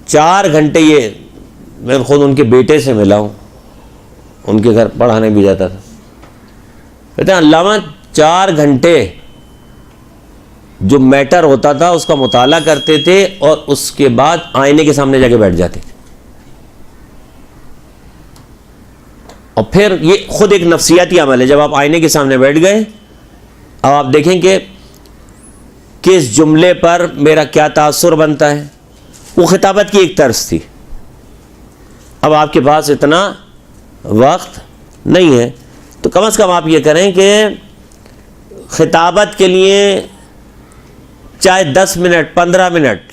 4 گھنٹے. یہ میں خود ان کے بیٹے سے ملا ہوں، ان کے گھر پڑھانے بھی جاتا تھا. کہتے ہیں علامہ 4 گھنٹے جو میٹر ہوتا تھا اس کا مطالعہ کرتے تھے اور اس کے بعد آئینے کے سامنے جا کے بیٹھ جاتے تھے. اور پھر یہ خود ایک نفسیاتی عمل ہے. جب آپ آئینے کے سامنے بیٹھ گئے، اب آپ دیکھیں کہ کس جملے پر میرا کیا تاثر بنتا ہے. وہ خطابت کی ایک طرز تھی. اب آپ کے پاس اتنا وقت نہیں ہے تو کم از کم آپ یہ کریں کہ خطابت کے لیے چاہے 10 منٹ 15 منٹ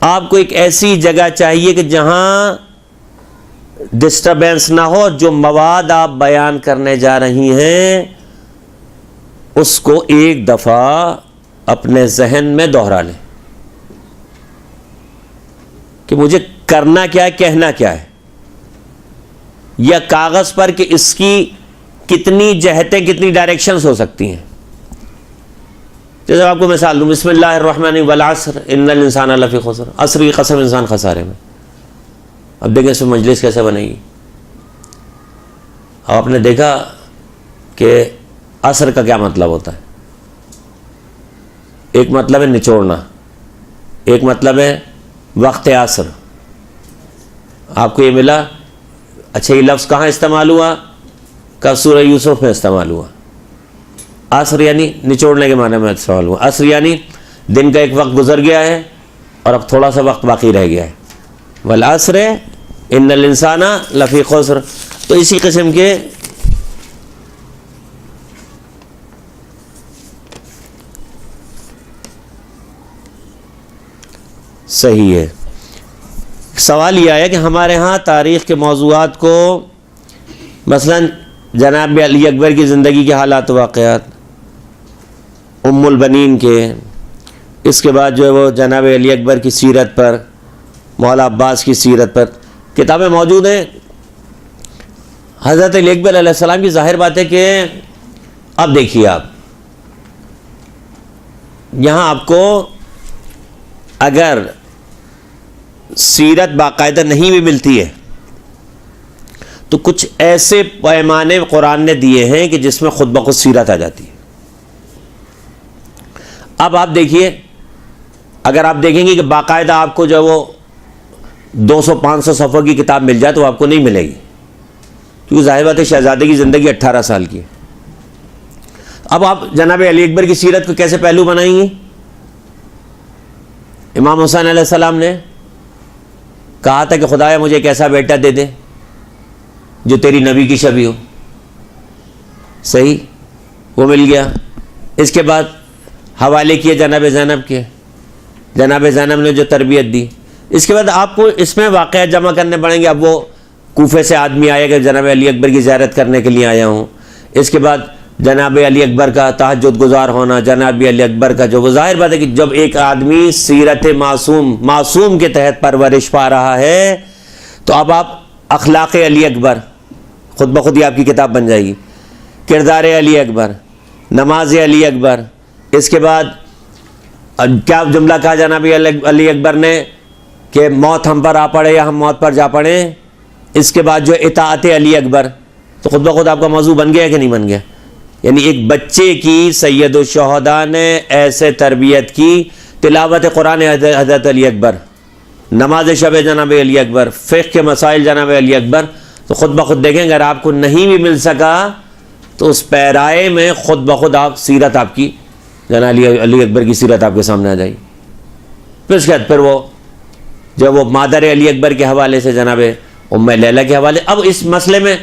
آپ کو ایک ایسی جگہ چاہیے کہ جہاں ڈسٹربینس نہ ہو. جو مواد آپ بیان کرنے جا رہی ہیں اس کو ایک دفعہ اپنے ذہن میں دوہرا لیں کہ مجھے کرنا کیا ہے، کہنا کیا ہے، یا کاغذ پر کہ اس کی کتنی جہتیں، کتنی ڈائریکشنز ہو سکتی ہیں. جیسے آپ کو مثال دوں، بسم اللہ الرحمن الرحیم والعصر ان الانسان لفی خسر، عصر کی قسم انسان خسارے میں. اب دیکھیں اس میں مجلس کیسے بنے گی. اب آپ نے دیکھا کہ عصر کا کیا مطلب ہوتا ہے. ایک مطلب ہے نچوڑنا، ایک مطلب ہے وقت عصر. آپ کو یہ ملا. اچھا یہ لفظ کہاں استعمال ہوا؟ کہ سورہ یوسف میں استعمال ہوا. عصر یعنی نچوڑنے کے معنی میں استعمال ہوا. عصر یعنی دن کا ایک وقت گزر گیا ہے اور اب تھوڑا سا وقت باقی رہ گیا ہے. والعصر ان الانسان لفی خسر. تو اسی قسم کے صحیح ہے. سوال یہ آیا کہ ہمارے ہاں تاریخ کے موضوعات کو مثلا جناب علی اکبر کی زندگی کے حالات و واقعات، ام البنین کے، اس کے بعد جو ہے وہ جناب علی اکبر کی سیرت پر، مولا عباس کی سیرت پر کتابیں موجود ہیں. حضرت علی اکبر علیہ السلام کی ظاہر بات ہے کہ اب دیکھیے آپ یہاں آپ کو اگر سیرت باقاعدہ نہیں بھی ملتی ہے تو کچھ ایسے پیمانے قرآن نے دیے ہیں کہ جس میں خود بخود سیرت آ جاتی ہے. اب آپ دیکھیے، اگر آپ دیکھیں گے کہ باقاعدہ آپ کو جو وہ 200-500 صفحوں کی کتاب مل جائے تو آپ کو نہیں ملے گی، کیونکہ ظاہر بات ہے شہزادے کی زندگی 18 سال کی ہے. اب آپ جناب علی اکبر کی سیرت کو کیسے پہلو بنائیں گے؟ امام حسین علیہ السلام نے کہا تھا کہ خدایا مجھے ایک ایسا بیٹا دے دے جو تیری نبی کی شبیہ ہو. صحیح، وہ مل گیا. اس کے بعد حوالے کیے جناب زینب کے، جناب زینب نے جو تربیت دی. اس کے بعد آپ کو اس میں واقعات جمع کرنے پڑیں گے. اب وہ کوفے سے آدمی آیا کہ جناب علی اکبر کی زیارت کرنے کے لیے آیا ہوں. اس کے بعد جناب علی اکبر کا تہجد گزار ہونا، جناب علی اکبر کا جو وہ ظاہر بات ہے کہ جب ایک آدمی سیرت معصوم کے تحت پرورش پا رہا ہے تو اب آپ اخلاق علی اکبر خود بخود ہی آپ کی کتاب بن جائے گی. کردار علی اکبر، نماز علی اکبر. اس کے بعد کیا جملہ کہا جناب علی اکبر نے کہ موت ہم پر آ پڑے یا ہم موت پر جا پڑیں. اس کے بعد جو اطاعت علی اکبر، تو خود بخود آپ کا موضوع بن گیا کہ نہیں بن گیا؟ یعنی ایک بچے کی سید الشہداء نے ایسے تربیت کی. تلاوت قرآن حضرت علی اکبر، نماز شب جناب علی اکبر، فقہ کے مسائل جناب علی اکبر. تو خود بخود دیکھیں اگر آپ کو نہیں بھی مل سکا تو اس پیرائے میں خود بخود آپ سیرت آپ کی جناب علی اکبر کی سیرت آپ کے سامنے آ جائے. پھر اس کے بعد پھر وہ جب وہ مادر علی اکبر کے حوالے سے جناب ام لیلہ کے حوالے. اب اس مسئلے میں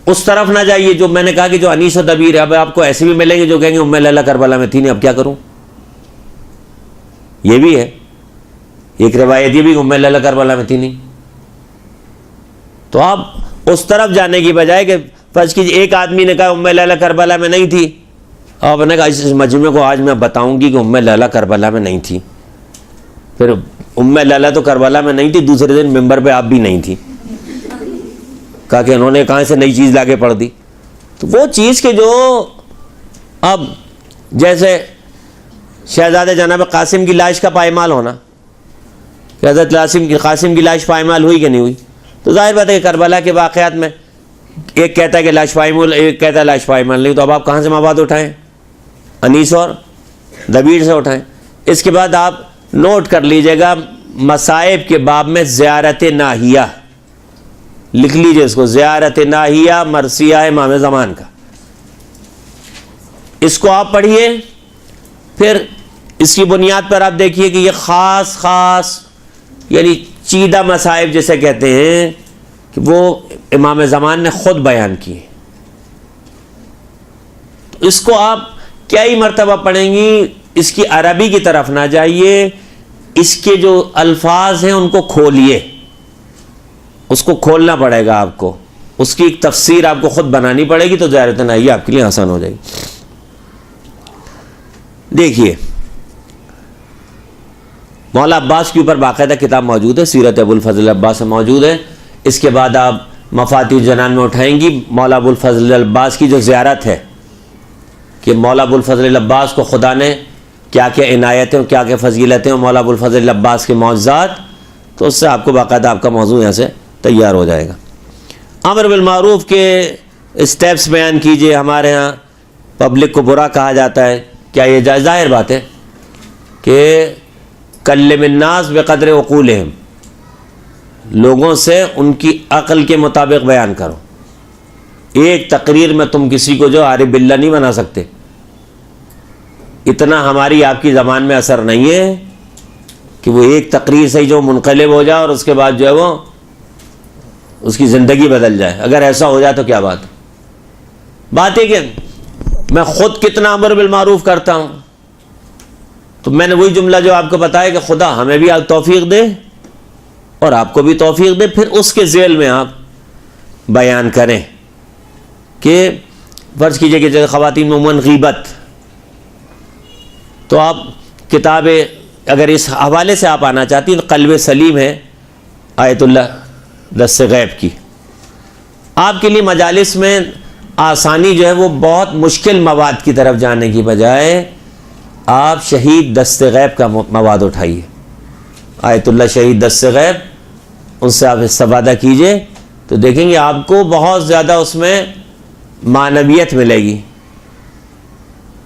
اس طرف نہ جائیے جو میں نے کہا کہ جو انیس و دبیر ہے. اب آپ کو ایسے بھی ملیں گے جو کہیں گے ام لیلہ کربلا میں تھی نہیں، اب کیا کروں. یہ بھی ہے ایک روایت، یہ بھی ام لیلہ کربلا میں تھی نہیں. تو آپ اس طرف جانے کی بجائے کہ فرض کیجیے ایک آدمی نے کہا ام لیلہ کربلا میں نہیں تھی، آپ نے کہا اس مجمع کو آج میں بتاؤں گی کہ ام لیلہ کربلا میں نہیں تھی. پھر ام لیلہ تو کربلا میں نہیں تھی، دوسرے دن ممبر پہ آپ بھی نہیں تھی. کہا کہ انہوں نے کہاں سے نئی چیز لا کے پڑھ دی. تو وہ چیز کہ جو اب جیسے شہزادہ جناب قاسم کی لاش کا پائمال ہونا، کہ حضرت قاسم کی لاش پائمال ہوئی کہ نہیں ہوئی. تو ظاہر بات ہے کہ کربلا کے واقعات میں ایک کہتا ہے کہ لاش پائمال، ایک کہتا ہے لاش پائمال نہیں. تو اب آپ کہاں سے مواد اٹھائیں؟ انیس اور دبیر سے اٹھائیں. اس کے بعد آپ نوٹ کر لیجئے گا مصائب کے باب میں زیارت ناہیہ لکھ لیجئے اس کو، زیارت ناہیہ مرثیہ امام زمان کا. اس کو آپ پڑھیے. پھر اس کی بنیاد پر آپ دیکھیے کہ یہ خاص یعنی چیدہ مصائب جسے کہتے ہیں کہ وہ امام زمان نے خود بیان کیے. تو اس کو آپ کیا ہی مرتبہ پڑھیں گی. اس کی عربی کی طرف نہ جائیے، اس کے جو الفاظ ہیں ان کو کھولیے. اس کو کھولنا پڑے گا آپ کو، اس کی ایک تفسیر آپ کو خود بنانی پڑے گی. تو زیارت ناہیہ آپ کے لیے آسان ہو جائے گی. دیکھیے مولا عباس کے اوپر باقاعدہ کتاب موجود ہے، سیرت ابو الفضل عباس موجود ہے. اس کے بعد آپ مفاتیح الجنان میں اٹھائیں گی مولا ابو الفضل عباس کی جو زیارت ہے کہ مولا ابو الفضل عباس کو خدا نے کیا کیا عنایتیں اور کیا کیا فضیلتیں اور مولا ابو الفضل عباس کے معجزات. تو اس سے آپ کو باقاعدہ آپ کا موضوع یہاں سے تیار ہو جائے گا. امر بالمعروف کے اسٹیپس بیان کیجئے. ہمارے ہاں پبلک کو برا کہا جاتا ہے، کیا یہ ظاہر بات ہے کہ کلم الناس بقدر عقولہم، لوگوں سے ان کی عقل کے مطابق بیان کرو. ایک تقریر میں تم کسی کو جو عارف باللہ نہیں بنا سکتے. اتنا ہماری آپ کی زبان میں اثر نہیں ہے کہ وہ ایک تقریر سے جو منقلب ہو جائے اور اس کے بعد جو ہے وہ اس کی زندگی بدل جائے. اگر ایسا ہو جائے تو کیا بات ہے کہ میں خود کتنا امر بالمعروف کرتا ہوں. تو میں نے وہی جملہ جو آپ کو بتایا کہ خدا ہمیں بھی توفیق دے اور آپ کو بھی توفیق دے، پھر اس کے ذیل میں آپ بیان کریں کہ فرض کیجئے کہ جیسے خواتین میں عموماً غیبت، تو آپ کتاب اگر اس حوالے سے آپ آنا چاہتی ہیں تو قلب سلیم ہے آیت اللہ دست غیب کی، آپ کے لیے مجالس میں آسانی جو ہے وہ بہت مشکل مواد کی طرف جانے کی بجائے آپ شہید دست غیب کا مواد اٹھائیے، آیت اللہ شہید دست غیب، ان سے آپ استفادہ کیجئے تو دیکھیں گے آپ کو بہت زیادہ اس میں معنویت ملے گی،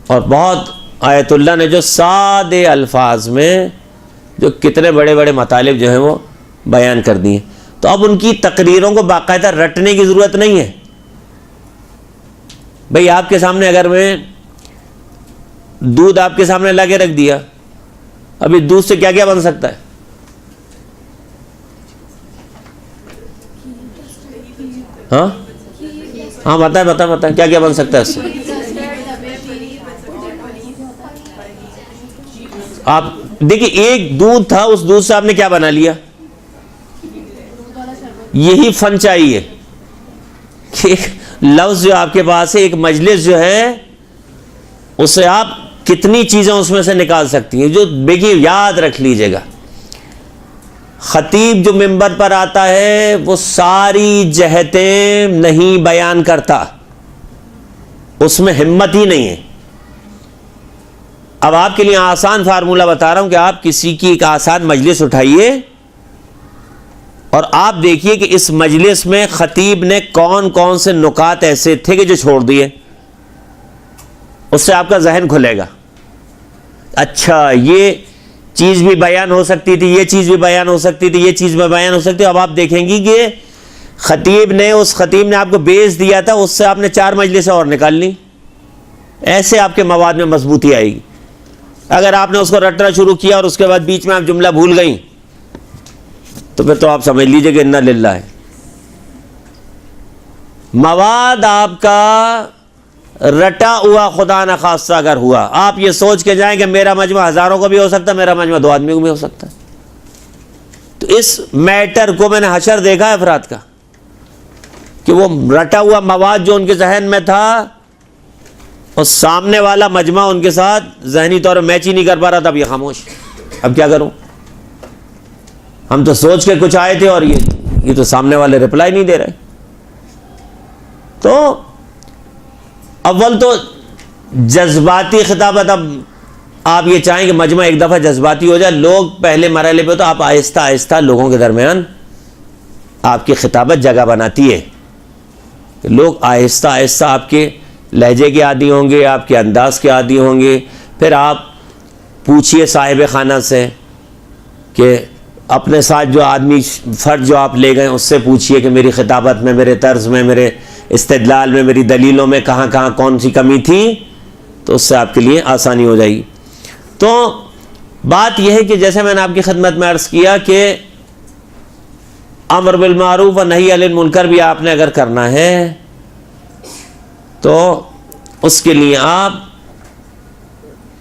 اور بہت آیت اللہ نے جو سادے الفاظ میں جو کتنے بڑے بڑے مطالب جو ہیں وہ بیان کر دیے، تو اب ان کی تقریروں کو باقاعدہ رٹنے کی ضرورت نہیں ہے۔ بھئی آپ کے سامنے اگر میں دودھ آپ کے سامنے لا کے رکھ دیا، ابھی دودھ سے کیا کیا بن سکتا ہے؟ ہاں بتائیں کیا کیا بن سکتا ہے اس سے؟ آپ دیکھیں ایک دودھ تھا، اس دودھ سے آپ نے کیا بنا لیا؟ یہی فن چاہیے کہ ایک لفظ جو آپ کے پاس ہے، ایک مجلس جو ہے، اس سے آپ کتنی چیزیں اس میں سے نکال سکتی ہیں۔ جو دیکھیے یاد رکھ لیجئے گا، خطیب جو منبر پر آتا ہے وہ ساری جہتیں نہیں بیان کرتا، اس میں ہمت ہی نہیں ہے۔ اب آپ کے لیے آسان فارمولہ بتا رہا ہوں کہ آپ کسی کی ایک آسان مجلس اٹھائیے اور آپ دیکھیے کہ اس مجلس میں خطیب نے کون کون سے نکات ایسے تھے کہ جو چھوڑ دیے، اس سے آپ کا ذہن کھلے گا، اچھا یہ چیز بھی بیان ہو سکتی تھی، یہ چیز بھی بیان ہو سکتی تھی، یہ چیز بھی بیان ہو سکتی ہے۔ اب آپ دیکھیں گی کہ خطیب نے آپ کو بیچ دیا تھا، اس سے آپ نے 4 مجلسیں اور نکال لی، ایسے آپ کے مواد میں مضبوطی آئے گی۔ اگر آپ نے اس کو رٹنا شروع کیا اور اس کے بعد بیچ میں آپ جملہ بھول گئیں تو پھر تو آپ سمجھ لیجئے کہ انا للہ ہے۔ مواد آپ کا رٹا ہوا خدا نخواستہ اگر ہوا، آپ یہ سوچ کے جائیں کہ میرا مجمع ہزاروں کا بھی ہو سکتا ہے، میرا مجمع 2 آدمی کو بھی ہو سکتا ہے، تو اس میٹر کو میں نے حشر دیکھا ہے افراد کا کہ وہ رٹا ہوا مواد جو ان کے ذہن میں تھا اور سامنے والا مجمع ان کے ساتھ ذہنی طور پر میچ ہی نہیں کر پا رہا تھا، اب یہ خاموش، اب کیا کروں؟ ہم تو سوچ کے کچھ آئے تھے اور یہ تو سامنے والے رپلائی نہیں دے رہے۔ تو اول تو جذباتی خطابت، اب آپ یہ چاہیں کہ مجمع ایک دفعہ جذباتی ہو جائے، لوگ پہلے مرحلے پہ تو آپ آہستہ آہستہ لوگوں کے درمیان آپ کی خطابت جگہ بناتی ہے، کہ لوگ آہستہ آہستہ آپ کے لہجے کے عادی ہوں گے، آپ کے انداز کے عادی ہوں گے۔ پھر آپ پوچھئے صاحب خانہ سے کہ اپنے ساتھ جو آدمی فرد جو آپ لے گئے اس سے پوچھئے کہ میری خطابت میں، میرے طرز میں، میرے استدلال میں، میری دلیلوں میں کہاں کہاں کون سی کمی تھی، تو اس سے آپ کے لیے آسانی ہو جائے گی۔ تو بات یہ ہے کہ جیسے میں نے آپ کی خدمت میں عرض کیا کہ امر بالمعروف و نہی عن المنکر بھی آپ نے اگر کرنا ہے تو اس کے لیے آپ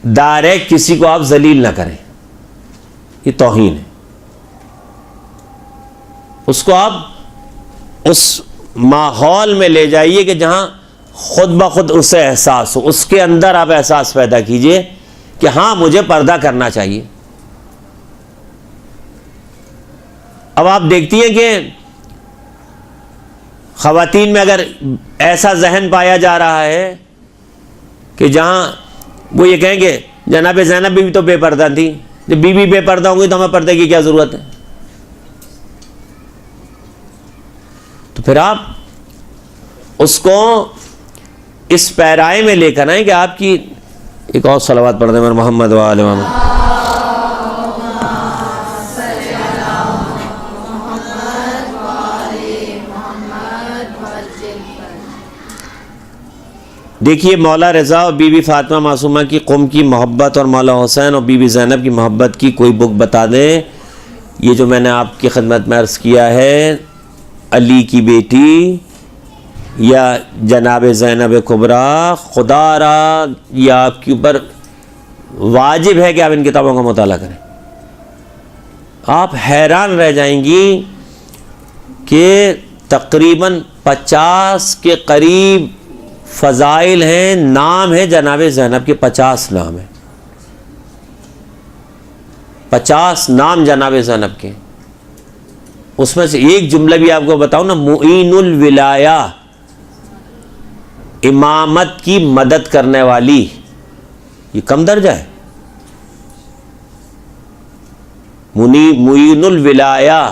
ڈائریکٹ کسی کو آپ ذلیل نہ کریں، یہ توہین ہے۔ اس کو آپ اس ماحول میں لے جائیے کہ جہاں خود بخود اسے احساس ہو، اس کے اندر آپ احساس پیدا کیجئے کہ ہاں مجھے پردہ کرنا چاہیے۔ اب آپ دیکھتی ہیں کہ خواتین میں اگر ایسا ذہن پایا جا رہا ہے کہ جہاں وہ یہ کہیں گے جناب زینب بھی تو بے پردہ تھی، جب بیوی بے پردہ ہوں گی تو ہمیں پردے کی کیا ضرورت ہے؟ تو پھر آپ اس کو اس پیرائے میں لے کر آئیں کہ آپ کی ایک اور صلوات پڑھ دیں میرے محمد و آل محمد۔ دیکھیے مولا رضا اور بی بی فاطمہ معصومہ کی قم کی محبت اور مولا حسین اور بی بی زینب کی محبت کی کوئی بک بتا دیں۔ یہ جو میں نے آپ کی خدمت میں عرض کیا ہے، علی کی بیٹی یا جناب زینب کبریٰ، خدا را یہ آپ کے اوپر واجب ہے کہ آپ ان کتابوں کا مطالعہ کریں. آپ حیران رہ جائیں گی کہ تقریباً 50 کے قریب فضائل ہیں. نام ہے جناب زینب کے 50 نام ہیں. 50 نام جناب زینب کے. اس میں سے ایک جملہ بھی آپ کو بتاؤں نا, معین الولایہ, امامت کی مدد کرنے والی. یہ کم درجہ ہے. معین الولایہ.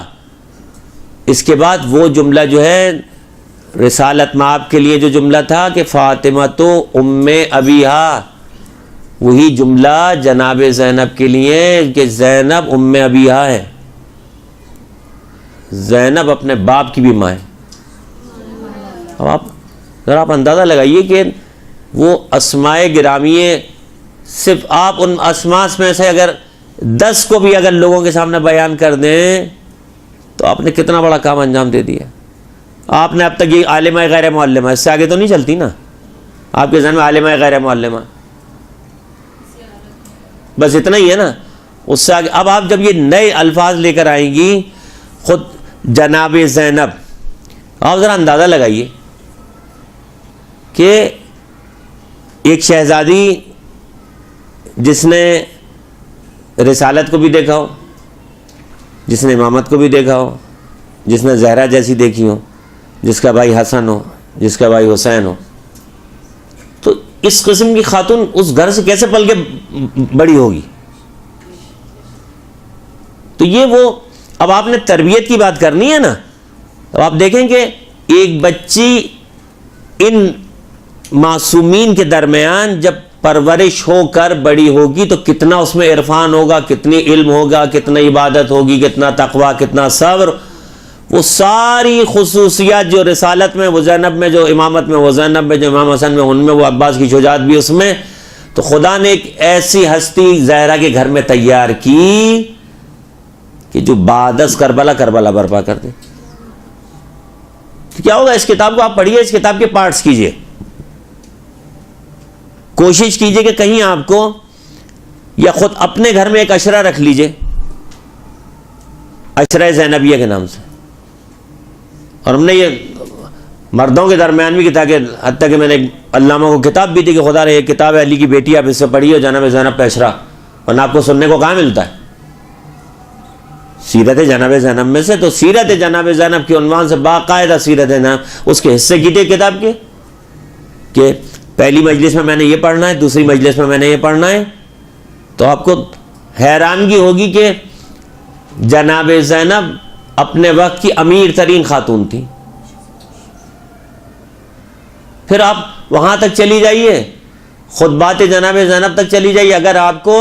اس کے بعد وہ جملہ جو ہے رسالت میں آپ کے لیے جو جملہ تھا کہ فاطمہ تو ام ابیہا, وہی جملہ جناب زینب کے لیے کہ زینب ام ابیہا ہے. زینب اپنے باپ کی بھی ماں ہے. اب آپ ذرا آپ اندازہ لگائیے کہ وہ اسماء گرامیے, صرف آپ ان اسماء میں سے اگر 10 کو بھی اگر لوگوں کے سامنے بیان کر دیں تو آپ نے کتنا بڑا کام انجام دے دیا. آپ نے اب تک یہ عالمہ غیر معلمہ, اس سے آگے تو نہیں چلتی نا آپ کے ذہن میں عالمہ غیر معلمہ, بس اتنا ہی ہے نا. اس سے آگے اب آپ جب یہ نئے الفاظ لے کر آئیں گی, خود جناب زینب, آپ ذرا اندازہ لگائیے کہ ایک شہزادی جس نے رسالت کو بھی دیکھا ہو, جس نے امامت کو بھی دیکھا ہو, جس نے زہرا جیسی دیکھی ہو, جس کا بھائی حسن ہو, جس کا بھائی حسین ہو, تو اس قسم کی خاتون اس گھر سے کیسے پل کے بڑی ہوگی؟ تو یہ وہ, اب آپ نے تربیت کی بات کرنی ہے نا. اب آپ دیکھیں کہ ایک بچی ان معصومین کے درمیان جب پرورش ہو کر بڑی ہوگی تو کتنا اس میں عرفان ہوگا, کتنی علم ہوگا, کتنا عبادت ہوگی, کتنا تقوی, کتنا صبر. وہ ساری خصوصیات جو رسالت میں وہ زینب میں, جو امامت میں وہ زینب میں, جو امام حسن میں ان میں, وہ عباس کی شجاعت بھی اس میں. تو خدا نے ایک ایسی ہستی زہرا کے گھر میں تیار کی کہ جو بعد از کربلا کربلا برپا کر دے. تو کیا ہوگا؟ اس کتاب کو آپ پڑھیے, اس کتاب کے پارٹس کیجئے, کوشش کیجئے کہ کہیں آپ کو, یا خود اپنے گھر میں ایک اشرہ رکھ لیجئے, اشرہ زینبیہ کے نام سے. اور ہم نے یہ مردوں کے درمیان بھی کتاب کہ حتیٰ کہ میں نے علامہ کو کتاب بھی دی کہ خدا نے یہ کتاب ہے علی کی بیٹی, آپ اس سے پڑھیے, جناب زینب پہ اشرہ, ورنہ آپ کو سننے کو کہاں ملتا ہے. سیرت جناب زینب میں سے, تو سیرت جناب زینب کے عنوان سے باقاعدہ سیرت جناب, اس کے حصے کیجئے کتاب کے, کہ پہلی مجلس میں میں نے یہ پڑھنا ہے, دوسری مجلس میں میں نے یہ پڑھنا ہے. تو آپ کو حیرانگی ہوگی کہ جناب زینب اپنے وقت کی امیر ترین خاتون تھی. پھر آپ وہاں تک چلی جائیے, خطبات جناب زینب تک چلی جائیے. اگر آپ کو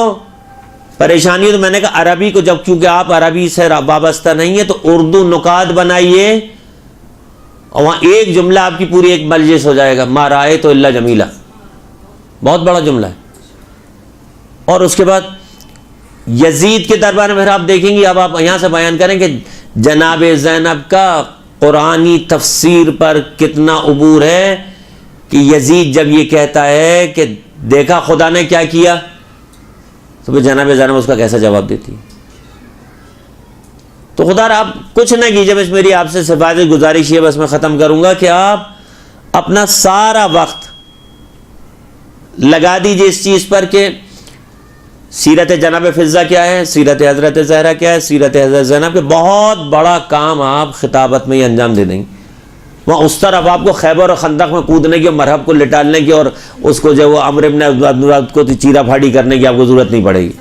پریشانی ہے تو میں نے کہا عربی کو, جب کیونکہ آپ عربی سے وابستہ نہیں ہیں, تو اردو نکات بنائیے, اور وہاں ایک جملہ آپ کی پوری ایک مجلس ہو جائے گا, ما رأیت الا جمیلہ, بہت بڑا جملہ ہے. اور اس کے بعد یزید کے دربار میں پھر آپ دیکھیں گے, اب آپ یہاں سے بیان کریں کہ جناب زینب کا قرآنی تفسیر پر کتنا عبور ہے, کہ یزید جب یہ کہتا ہے کہ دیکھا خدا نے کیا کیا, تو پھر جناب زینب اس کا کیسا جواب دیتی ہے. تو خدا آپ کچھ نہ کیجیے, بس میری آپ سے سفارش گزارش ہے, بس میں ختم کروں گا, کہ آپ اپنا سارا وقت لگا دیجیے اس چیز پر کہ سیرت جناب فضہ کیا ہے, سیرت حضرت زہرا کیا ہے, سیرت حضرت زینب کے. بہت بڑا کام آپ خطابت میں ہی انجام دے دیں گے. وہاں اس طرف آپ کو خیبر اور خندق میں کودنے کی, اور مرحب کو لٹالنے کی, اور اس کو جو وہ عمرو بن عبد کو چیرا پھاڑی کرنے کی آپ کو ضرورت نہیں پڑے گی.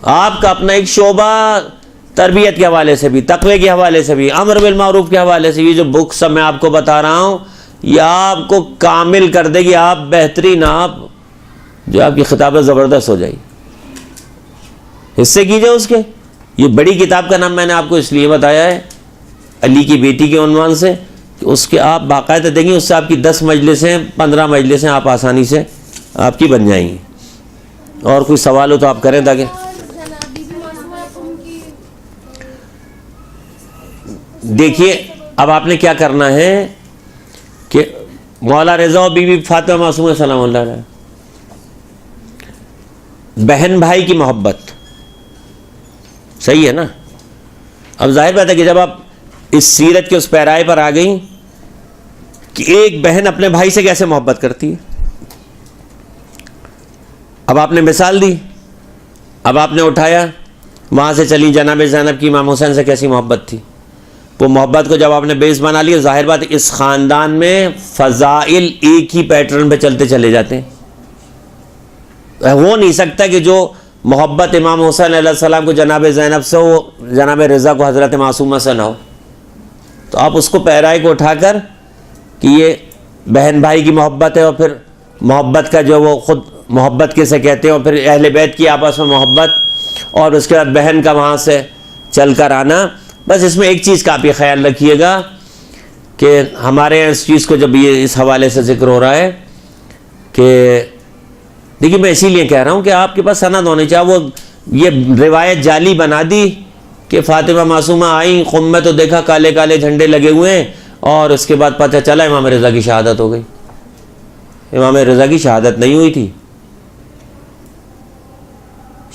آپ کا اپنا ایک شعبہ تربیت کے حوالے سے بھی, تقوی کے حوالے سے بھی, امر بالمعروف کے حوالے سے, یہ جو بک سب میں آپ کو بتا رہا ہوں, یہ آپ کو کامل کر دے گی. آپ بہترین, آپ جو آپ کی خطابت زبردست ہو جائے گی. حصے کیجئے اس کے. یہ بڑی کتاب کا نام میں نے آپ کو اس لیے بتایا ہے, علی کی بیٹی کے عنوان سے, کہ اس کے آپ باقاعدہ دیکھیں, اس سے آپ کی 10 مجلسیں 15 مجلسیں آپ آسانی سے آپ کی بن جائیں گی. اور کوئی سوال ہو تو آپ کریں, تاکہ دیکھیے اب آپ نے کیا کرنا ہے کہ مولا رضا و بی بی فاطمہ معصومہ سلام اللہ علیہ, بہن بھائی کی محبت، صحیح ہے نا؟ اب ظاہر بات ہے کہ جب آپ اس سیرت کے اس پیرائے پر آ گئیں کہ ایک بہن اپنے بھائی سے کیسے محبت کرتی ہے، اب آپ نے مثال دی، اب آپ نے اٹھایا، وہاں سے چلی جناب زینب کی امام حسین سے کیسی محبت تھی، وہ محبت کو جب آپ نے بیس بنا لیا، ظاہر بات ہے اس خاندان میں فضائل ایک ہی پیٹرن پہ چلتے چلے جاتے ہیں۔ ہو نہیں سکتا کہ جو محبت امام حسین علیہ السلام کو جناب زینب سے ہو، جناب رضا کو حضرت معصومہ سے نہ ہو۔ تو آپ اس کو پیرائے کو اٹھا کر کہ یہ بہن بھائی کی محبت ہے، اور پھر محبت کا جو وہ خود محبت کیسے کہتے ہیں، اور پھر اہل بیت کی آپس میں محبت، اور اس کے بعد بہن کا وہاں سے چل کر آنا۔ بس اس میں ایک چیز کا آپ یہ خیال رکھیے گا کہ ہمارے یہاں اس چیز کو جب یہ اس حوالے سے ذکر ہو رہا ہے کہ دیکھیے، میں اسی لیے کہہ رہا ہوں کہ آپ کے پاس سند ہونی چاہیے۔ وہ یہ روایت جعلی بنا دی کہ فاطمہ معصومہ آئیں، قم میں تو دیکھا کالے کالے جھنڈے لگے ہوئے ہیں، اور اس کے بعد پتہ چلا امام رضا کی شہادت ہو گئی۔ امام رضا کی شہادت نہیں ہوئی تھی،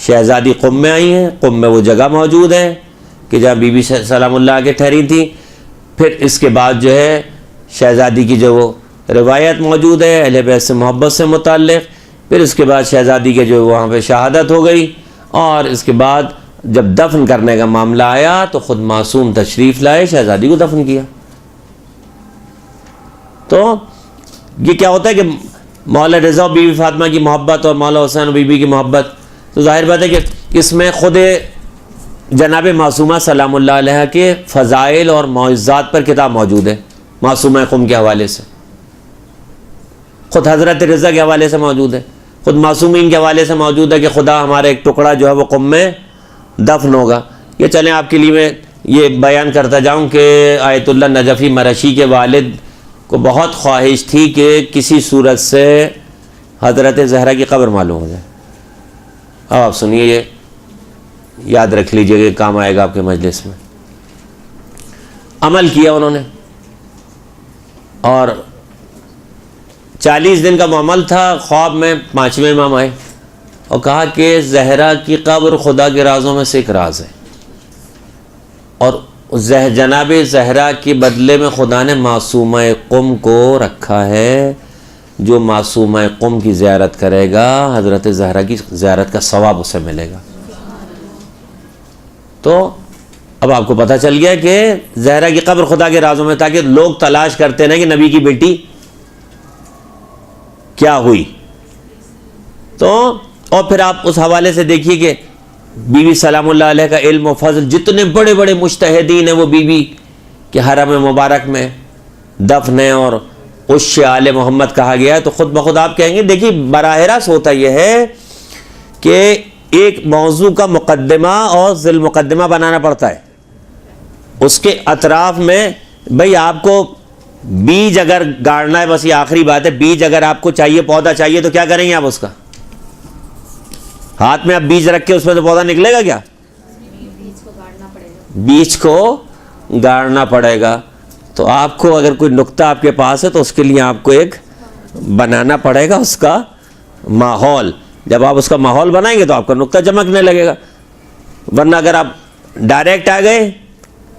شہزادی قم میں آئی ہیں، قم میں وہ جگہ موجود ہے کہ جہاں بی بی سلام اللہ کے ٹھہری تھی۔ پھر اس کے بعد جو ہے شہزادی کی جو وہ روایت موجود ہے اہل بیت سے محبت سے متعلق، پھر اس کے بعد شہزادی کے جو وہاں پہ شہادت ہو گئی، اور اس کے بعد جب دفن کرنے کا معاملہ آیا تو خود معصوم تشریف لائے، شہزادی کو دفن کیا۔ تو یہ کیا ہوتا ہے کہ مولا رضا و بی بی فاطمہ کی محبت اور مولا حسین و بی بی کی محبت، تو ظاہر بات ہے کہ اس میں خود جناب معصومہ سلام اللہ علیہ کے فضائل اور معجزات پر کتاب موجود ہے، معصومہ قم کے حوالے سے، خود حضرت رضا کے حوالے سے موجود ہے، خود معصومین کے حوالے سے موجود ہے کہ خدا ہمارا ایک ٹکڑا جو ہے وہ قم میں دفن ہوگا۔ یہ چلیں آپ کے لیے میں یہ بیان کرتا جاؤں کہ آیت اللہ نجفی مرشی کے والد کو بہت خواہش تھی کہ کسی صورت سے حضرت زہرا کی قبر معلوم ہو جائے۔ اب آپ سنیے، یہ یاد رکھ لیجئے کہ کام آئے گا آپ کے مجلس میں۔ عمل کیا انہوں نے، اور 40 دن کا معمل تھا، خواب میں 5ویں امام آئے اور کہا کہ زہرا کی قبر خدا کے رازوں میں سے ایک راز ہے، اور جناب زہرا کے بدلے میں خدا نے معصومہ قم کو رکھا ہے، جو معصومہ قم کی زیارت کرے گا حضرت زہرا کی زیارت کا ثواب اسے ملے گا۔ تو اب آپ کو پتہ چل گیا کہ زہرا کی قبر خدا کے رازوں میں، تاکہ لوگ تلاش کرتے رہیں کہ نبی کی بیٹی کیا ہوئی۔ تو اور پھر آپ اس حوالے سے دیکھیے کہ بی بی سلام اللہ علیہ کا علم و فضل، جتنے بڑے بڑے مجتہدین ہیں وہ بی بی کے حرم مبارک میں دفن ہیں، اور عش آل محمد کہا گیا ہے۔ تو خود بخود آپ کہیں گے، دیکھیے براہ راست ہوتا یہ ہے کہ ایک موضوع کا مقدمہ اور ذیل مقدمہ بنانا پڑتا ہے، اس کے اطراف میں بھئی آپ کو بیج اگر گاڑنا ہے، بس یہ آخری بات ہے، بیج اگر آپ کو چاہیے، پودا چاہیے، تو کیا کریں گے آپ؟ اس کا ہاتھ میں آپ بیج رکھ کے اس میں تو پودا نکلے گا کیا؟ بیج کو گاڑنا پڑے گا۔ تو آپ کو اگر کوئی نقطہ آپ کے پاس ہے تو اس کے لیے آپ کو ایک بنانا پڑے گا اس کا ماحول۔ جب آپ اس کا ماحول بنائیں گے تو آپ کا نقطہ چمکنے لگے گا، ورنہ اگر آپ ڈائریکٹ آ گئے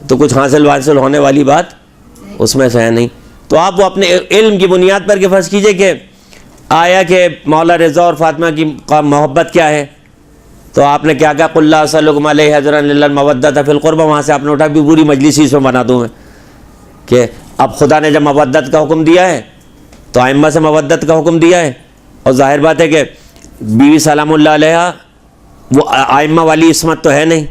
تو کچھ حاصل ہونے والی بات اس میں سے ہے نہیں۔ تو آپ وہ اپنے علم کی بنیاد پر کہ فرض کیجئے کہ آیا کہ مولا رضا اور فاطمہ کی محبت کیا ہے، تو آپ نے کیا کہا، قل لا اسألکم علیہ اجرا الا المودۃ فی القربى، وہاں سے آپ نے اٹھا بھی پوری مجلس ہی اس میں بنا دوں میں کہ اب خدا نے جب مودت کا حکم دیا ہے تو ائمہ سے مودت کا حکم دیا ہے، اور ظاہر بات ہے کہ بی بی سلام اللہ علیہ وہ ائمہ والی عصمت تو ہے نہیں،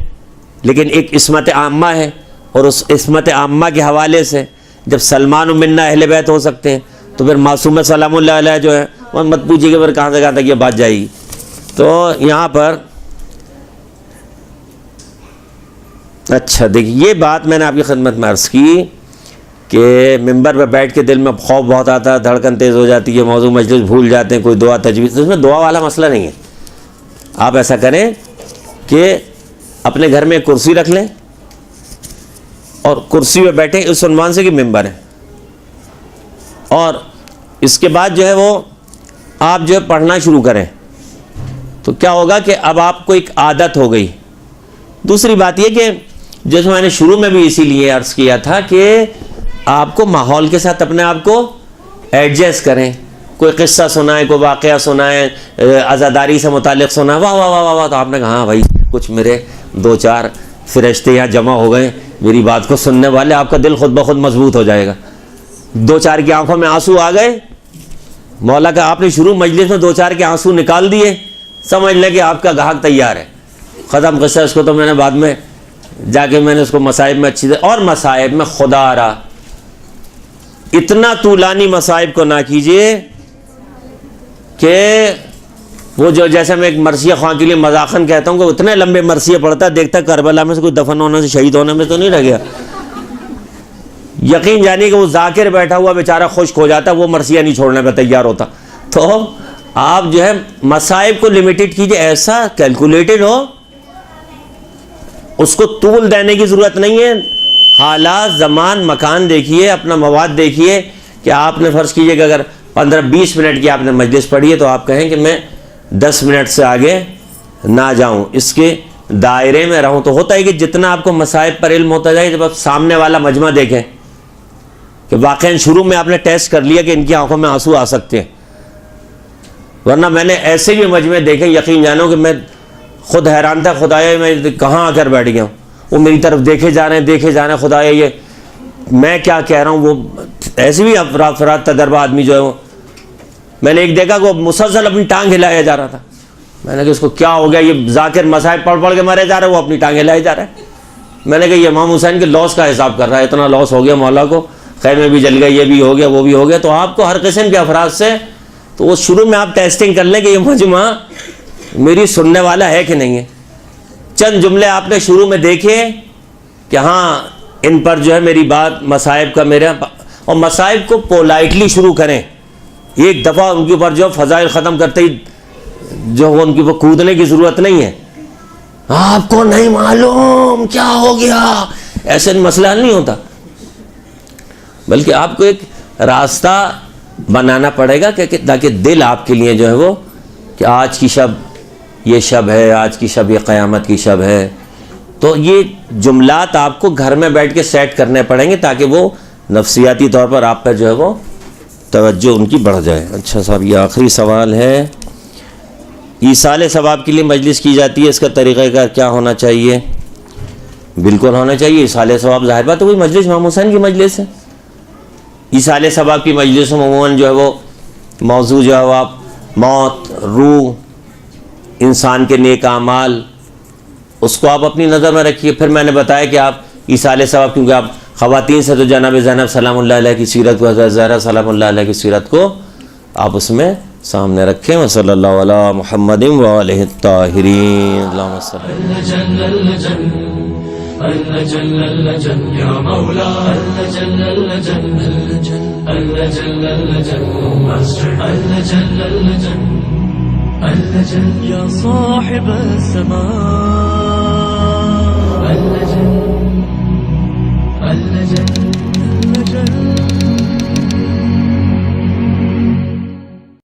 لیکن ایک عصمت عامہ ہے، اور اس عصمت عامہ کے حوالے سے جب سلمان و منا اہل بیت ہو سکتے ہیں تو پھر معصومہ سلام اللہ علیہ جو ہے وہ مت پوچھیے کہ پھر کہاں سے کہاں تک یہ بات جائے گی۔ تو یہاں پر اچھا دیکھیے، یہ بات میں نے آپ کی خدمت میں عرض کی کہ ممبر پہ بیٹھ کے دل میں خوف بہت آتا ہے، دھڑکن تیز ہو جاتی ہے، موضوع مجلس بھول جاتے ہیں، کوئی دعا تجویز، اس میں دعا والا مسئلہ نہیں ہے۔ آپ ایسا کریں کہ اپنے گھر میں ایک کرسی رکھ لیں اور کرسی پہ بیٹھیں اس عنوان سے کہ ممبر ہے، اور اس کے بعد جو ہے وہ آپ جو ہے پڑھنا شروع کریں، تو کیا ہوگا کہ اب آپ کو ایک عادت ہو گئی. دوسری بات یہ کہ جیسے میں نے شروع میں بھی اسی لیے عرض کیا تھا کہ آپ کو ماحول کے ساتھ اپنے آپ کو ایڈجسٹ کریں. کوئی قصہ سنائے, کوئی واقعہ سنائے, عزاداری سے متعلق سنائے, واہ واہ واہ واہ, تو آپ نے کہا ہاں بھائی کچھ میرے 2-4 فرشتے یہاں جمع ہو گئے میری بات کو سننے والے, آپ کا دل خود بخود مضبوط ہو جائے گا. 2-4 کی آنکھوں میں آنسو آ گئے, مولا کا آپ نے شروع مجلس میں 2-4 کے آنسو نکال دیے, سمجھ لیں کہ آپ کا گاہک تیار ہے, ختم قصہ. اس کو تو میں نے بعد میں جا کے میں نے اس کو مصائب میں اچھی اور مصائب میں خدا رہا اتنا طولانی مصائب کو نہ کیجئے کہ وہ جو جیسے میں ایک مرثیہ خواہ کے لیے مذاقاً کہتا ہوں کہ اتنے لمبے مرثیے پڑھتا ہے, دیکھتا کربلا میں سے کوئی دفن ہونے سے شہید ہونے میں تو نہیں رہ گیا. یقین جانیے کہ وہ ذاکر بیٹھا ہوا بیچارہ خشک ہو جاتا, وہ مرثیہ نہیں چھوڑنے پہ تیار ہوتا. تو آپ جو ہے مصائب کو لمیٹڈ کیجئے, ایسا کیلکولیٹڈ ہو, اس کو طول دینے کی ضرورت نہیں ہے. حالات, زمان, مکان دیکھیے, اپنا مواد دیکھیے کہ آپ نے فرض کیجئے کہ اگر 15-20 منٹ کی آپ نے مجلس پڑھی ہے تو آپ کہیں کہ میں 10 منٹ سے آگے نہ جاؤں, اس کے دائرے میں رہوں. تو ہوتا ہے کہ جتنا آپ کو مصائب پر علم ہوتا جائے, جب آپ سامنے والا مجمع دیکھیں کہ واقعاً شروع میں آپ نے ٹیسٹ کر لیا کہ ان کی آنکھوں میں آنسو آ سکتے ہیں, ورنہ میں نے ایسے بھی مجمع دیکھے, یقین جانو کہ میں خود حیران تھا, خدایا میں کہاں آ کر بیٹھ گیا ہوں, وہ میری طرف دیکھے جا رہے ہیں, خدایا یہ میں کیا کہہ رہا ہوں. وہ ایسے بھی افراد تجربہ آدمی جو ہے وہ, میں نے ایک دیکھا کہ وہ مسلسل اپنی ٹانگ ہلایا جا رہا تھا. میں نے کہا اس کو کیا ہو گیا, یہ ذاکر مصائب پڑھ کے مرے جا رہا ہے, وہ اپنی ٹانگ ہلائے جا رہا ہے. میں نے کہا یہ امام حسین کے لاس کا حساب کر رہا ہے, اتنا لاس ہو گیا مولا کو, خیمے بھی جل گئے, یہ بھی ہو گیا, وہ بھی ہو گیا. تو آپ کو ہر قسم کے افراد سے, تو وہ شروع میں آپ ٹیسٹنگ کر لیں کہ یہ مجمع میری سننے والا ہے کہ نہیں ہے. چند جملے آپ نے شروع میں دیکھے کہ ہاں ان پر جو ہے میری بات مصائب کا میرے, اور مصائب کو پولائٹلی شروع کریں. ایک دفعہ ان کے اوپر جو فضائل ختم کرتے ہی جو ان کے اوپر کودنے کی ضرورت نہیں ہے. آپ کو نہیں معلوم کیا ہو گیا, ایسے مسئلہ حل نہیں ہوتا, بلکہ آپ کو ایک راستہ بنانا پڑے گا کہ تاکہ دل آپ کے لیے جو ہے وہ کہ آج کی شب یہ شب ہے, آج کی شب یہ قیامت کی شب ہے. تو یہ جملات آپ کو گھر میں بیٹھ کے سیٹ کرنے پڑیں گے تاکہ وہ نفسیاتی طور پر آپ پہ جو ہے وہ توجہ ان کی بڑھ جائے. اچھا صاحب, یہ آخری سوال ہے, ایصال ثواب کے لیے مجلس کی جاتی ہے, اس کا طریقہ کار کیا ہونا چاہیے؟ بالکل ہونا چاہیے. ایصال ثواب ظاہر بات ہے کوئی مجلس امام حسین کی مجلس ہے. ایصال ثواب کی مجلس میں عموماً جو ہے وہ موضوع جو ہے وہ موت, روح, انسان کے نیک اعمال, اس کو آپ اپنی نظر میں رکھیے. پھر میں نے بتایا کہ آپ ایصال ثواب, کیونکہ آپ خواتین سے تو جناب زینب سلام اللہ علیہ کی سیرت کو, حضرت زہرا سلام اللہ علیہ کی سیرت کو آپ اس میں سامنے رکھیں. وصلی اللہ علی محمد وآلہ الطاہرین. اللہم صلی يا صاحب السماء